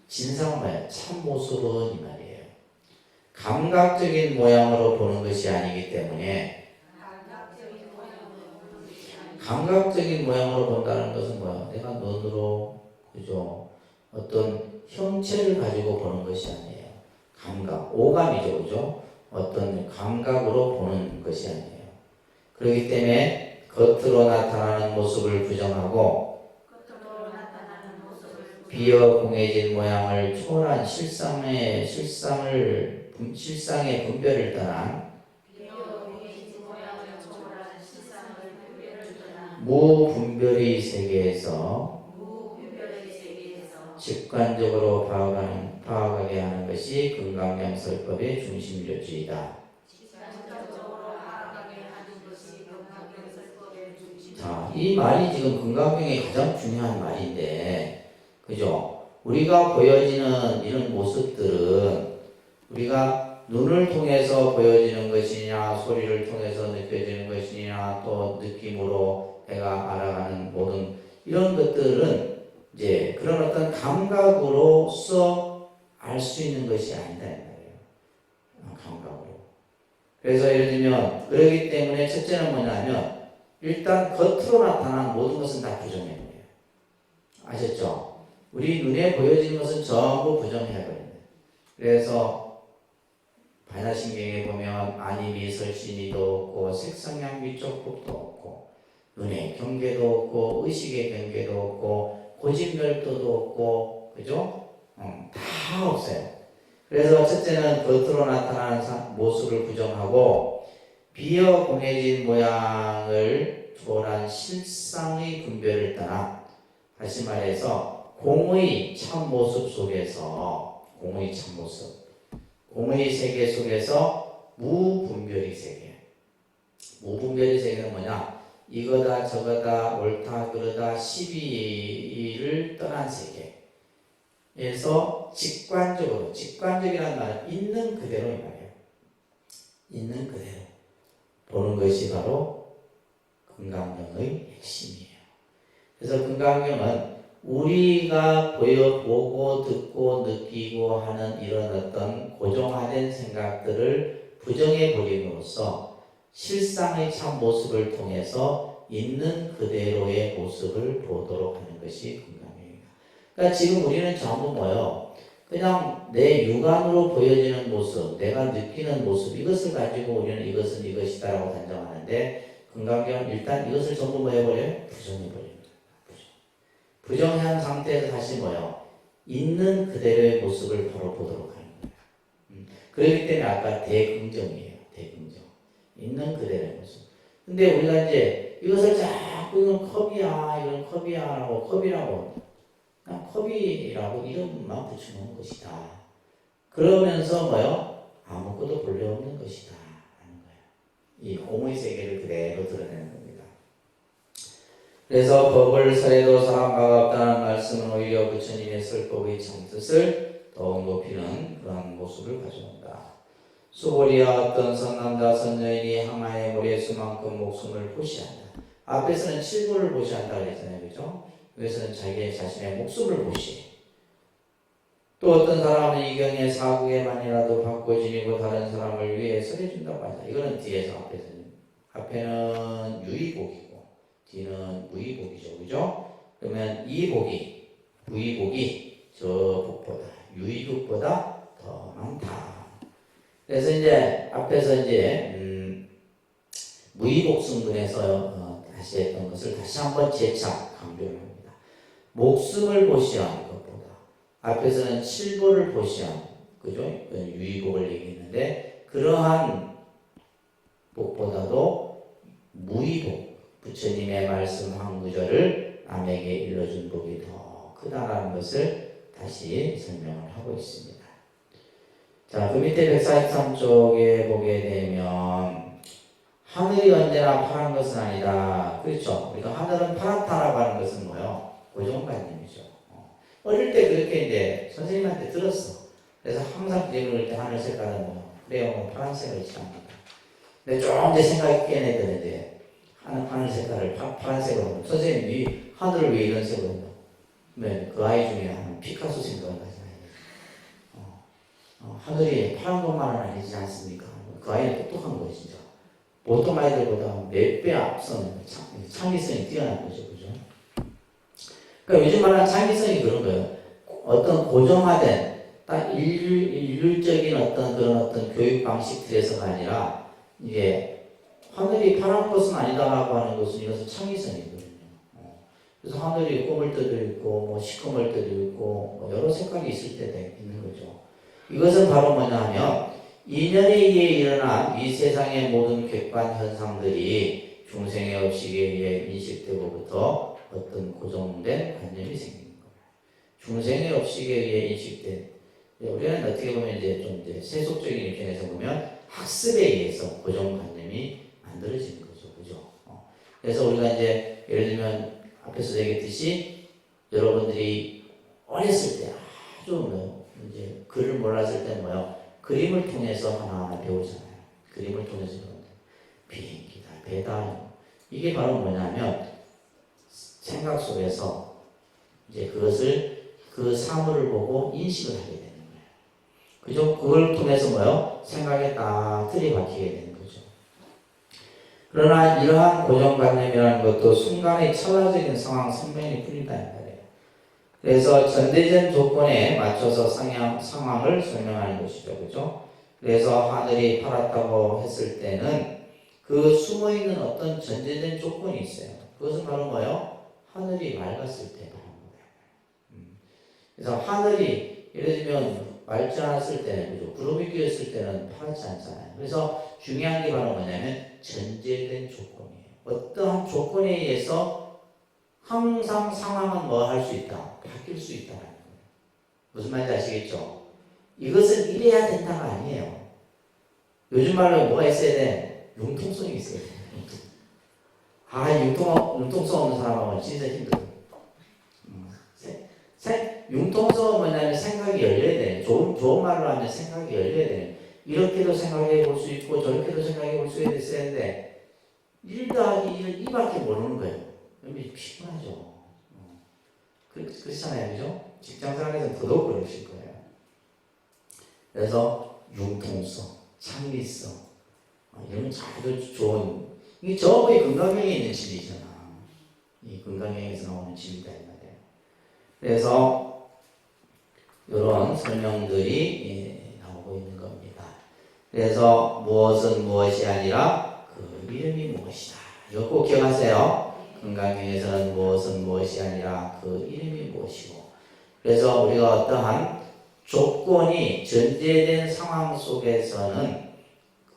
S1: 진상은 뭐예요? 참 모습은 이 말이에요. 감각적인 모양으로 보는 것이 아니기 때문에 감각적인 모양으로 본다는 것은 뭐야? 내가 눈으로 그죠? 어떤 형체를 가지고 보는 것이 아니에요. 감각, 오감이죠, 그죠? 어떤 감각으로 보는 것이 아니에요. 그렇기 때문에 겉으로 나타나는 모습을 부정하고 비어 공해진 모양을 초월한 실상의 분별을 떠난 무분별의 세계에서 직관적으로 파악하게 하는 것이 금강경설법의 중심조주이다. 자, 이 말이 지금 금강경의 가장 중요한 말인데, 그죠? 우리가 보여지는 이런 모습들은 우리가 눈을 통해서 보여지는 것이냐, 소리를 통해서 느껴지는 것이냐, 또 느낌으로 내가 알아가는 모든 이런 것들은 이제 그런 어떤 감각으로서 알 수 있는 것이 아니다 이 말이에요. 감각으로. 그래서 예를 들면 그렇기 때문에 첫째는 뭐냐면 일단 겉으로 나타난 모든 것은 다 부정해버려요. 아셨죠? 우리 눈에 보여지는 것은 전부 부정해버립니다. 그래서 반야신경에 보면 안입이 설신이도 없고 색상향비 쪽법도 없고 눈의 경계도 없고 의식의 경계도 없고 고집멸도도 없고 그죠? 다 없어요. 그래서 첫째는 겉으로 나타나는 모습을 부정하고 비어 공해진 모양을 초월한 실상의 분별을 떠나 다시 말해서 공의 참모습 속에서 공의 참모습 공의 세계 속에서 무분별의 세계 무분별의 세계는 뭐냐 이거다 저거다 옳다 그러다 시비를 떠난 세계에서 직관적이라는 말은 있는 그대로 이 말이에요. 있는 그대로 보는 것이 바로 금강경의 핵심이에요. 그래서 금강경은 우리가 보고 듣고 느끼고 하는 이런 어떤 고정화된 생각들을 부정해 버림으로써 실상의 참 모습을 통해서 있는 그대로의 모습을 보도록 하는 것이 금강경입니다. 그러니까 지금 우리는 전부 뭐예요? 그냥 내 육안으로 보여지는 모습, 내가 느끼는 모습 이것을 가지고 우리는 이것은 이것이다라고 단정하는데 금강경은 일단 이것을 전부 뭐 해버려요? 부정해버립니다. 부정한 상태에서 다시 뭐예요? 있는 그대로의 모습을 바로 보도록 하는 거예요. 그렇기 때문에 아까 대긍정이에요. 대긍정. 있는 그대로의 모습. 근데 우리가 이제 이것을 자꾸 이건 컵이야, 이건 컵이야라고 컵이라고 그냥 컵이라고 이름만 붙여놓은 것이다. 그러면서 뭐요? 아무것도 본래 없는 것이다. 하는 거예요. 이 공의 세계를 그대로 드러내는 겁니다. 그래서 법을 설해도 사함바가 없다는 말씀은 오히려 부처님의 설법의 참뜻을 더욱 높이는 그런 모습을 가져온다. 수고리야 어떤 선남자 선여인이 항아의 모래 수만큼 목숨을 보시한다. 앞에서는 칠부를 보시한다 그랬잖아요. 그죠? 여기서는 자기 자신의 목숨을 보시. 또 어떤 사람은 이 경에 사국에만이라도 받고 지니고 다른 사람을 위해 설해준다고 하자. 이거는 뒤에서 앞에는 유의복이고 뒤는 무의복이죠. 그죠? 그러면 이 복이 무의복이 저 복보다 유의복보다 더 많다. 그래서 이제 앞에서 이제 무의복 승근에서 다시 했던 것을 다시 한번 재차 강조를 합니다. 목숨을 보시한 것보다 앞에서는 칠보를 보시한 그죠? 유의복을 얘기했는데 그러한 복보다도 무의복 부처님의 말씀 한 구절을 남에게 일러준 복이 더 크다라는 것을 다시 설명을 하고 있습니다. 자, 그 밑에 143쪽에 보게 되면 하늘이 언제나 파란 것은 아니다. 그렇죠? 우리가 하늘은 파랗다라고 하는 것은 뭐예요? 고정관념이죠. 어릴 때 그렇게 이제 선생님한테 들었어. 그래서 항상 비행을 할 때 하늘 색깔은 뭐 크레용은 파란색을 칠합니다. 근데 좀 더 생각이 깨내야 되는데 하늘 색깔을 파란색으로 선생님이 하늘을 왜 이런 색으로 했나? 그 아이 중에 한 피카소 생각을 하잖아요. 하늘이 파란 것만은 아니지 않습니까? 그 아이는 똑똑한 거예요, 진짜. 보통 아이들보다 몇 배 앞서는 창의성이 뛰어난 거죠, 그죠? 그러니까 요즘 말하는 창의성이 그런 거예요. 어떤 고정화된 딱 일률적인 어떤 교육 방식들에서가 아니라 이게 하늘이 파란 것은 아니다라고 하는 것은 이것은 창의성이거든요. 그래서 하늘이 검을 때도 있고 뭐 시커멀 때도 있고 뭐 여러 색깔이 있을 때도 있는 거죠. 이것은 바로 뭐냐 하면 인연에 의해 일어난 이 세상의 모든 객관 현상들이 중생의 업식에 의해 인식되고부터 어떤 고정된 관념이 생기는 거예요. 중생의 업식에 의해 인식된, 우리는 어떻게 보면 이제 좀 이제 세속적인 입장에서 보면 학습에 의해서 고정관념이 만들어지는 거죠, 그죠? 그래서 우리가 이제 예를 들면 앞에서 얘기했듯이 여러분들이 어렸을 때 아주 뭐 이제 글을 몰랐을 때 뭐요? 그림을 통해서 하나하나 배우잖아요. 그림을 통해서 배운다. 비행기다, 배다. 이게 바로 뭐냐면 생각 속에서 이제 그 사물을 보고 인식을 하게 되는 거예요. 그죠? 그걸 통해서 뭐요? 생각에 딱 틀이 박히게 되는 거죠. 그러나 이러한 고정관념이라는 것도 순간의 찰나적인 상황 선명히 풀린다는 거예요. 그래서 전대전 조건에 맞춰서 상황을 설명하는 것이죠. 그죠? 그래서 하늘이 파랗다고 했을 때는 그 숨어있는 어떤 전제된 조건이 있어요. 그것은 바로 뭐예요? 하늘이 맑았을 때 바로 거예요. 그래서 하늘이 예를 들면 맑지 않았을 때는, 그죠? 구름이 끼었을 때는 파랗지 않잖아요. 그래서 중요한 게 바로 뭐냐면 전제된 조건이에요. 어떠한 조건에 의해서 항상 상황은 뭐 할 수 있다? 바뀔 수 있다는 거예요. 무슨 말인지 아시겠죠? 이것은 이래야 된다가 아니에요. 요즘 말로 뭐가 있어야 돼? 융통성이 있어야 돼. 융통성 없는 사람하고는 진짜 힘들어요. 융통성은 뭐냐면 생각이 열려야 돼. 좋은 말로 하면 생각이 열려야 돼. 이렇게도 생각해 볼 수 있고 저렇게도 생각해 볼 수 있는데 1 더하기 1은 2밖에 모르는 거예요. 그러면 피곤하죠. 그렇잖아요. 그죠? 직장생활에서는 더더욱 그러실 거예요. 그래서 융통성, 창의성 이런 아주 좋은, 이게 저거의 건강형에 있는 진리잖아. 이 건강형에서 나오는 진리다 이 말이에요. 그래서 이런 설명들이 나오고 있는 겁니다. 그래서 무엇은 무엇이 아니라 그 이름이 무엇이다. 이거 꼭 기억하세요. 건강형에서는 무엇은 무엇이 아니라 그 이름이 무엇이고, 그래서 우리가 어떠한 조건이 전제된 상황 속에서는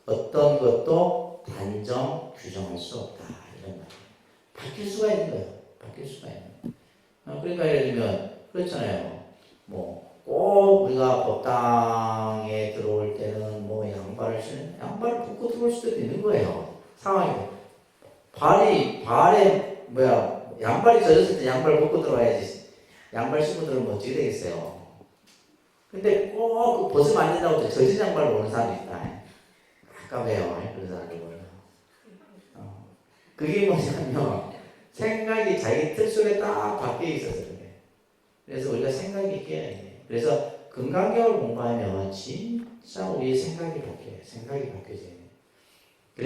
S1: 어떤 것도 단정 규정할 수 없다 이런 말이에요. 바뀔 수가 있는 거예요. 바뀔 수가 있는 거예요. 그러니까 예를 들면 그렇잖아요. 뭐 꼭 우리가 법당에 들어올 때는 뭐 양발을 벗고 들어올 수도 있는 거예요. 상황이 발에 양발이 젖었을 때 양발 벗고 들어와야지. 양발 신고 들어오면 어떻게 되겠어요? 근데 꼭 벗으면 안 된다고 젖은 양발로 오는 사람이 있다. 아까워요. 그런 사람들 보면. 그게 뭐냐면 생각이 자기 틀 속에 딱 박혀 있어서 그래. 그래서 우리가 생각이 깨야 돼. 그래서 건강경을 공부하면 진짜 우리 생각이 바뀌어요. 생각이 바뀌어져요.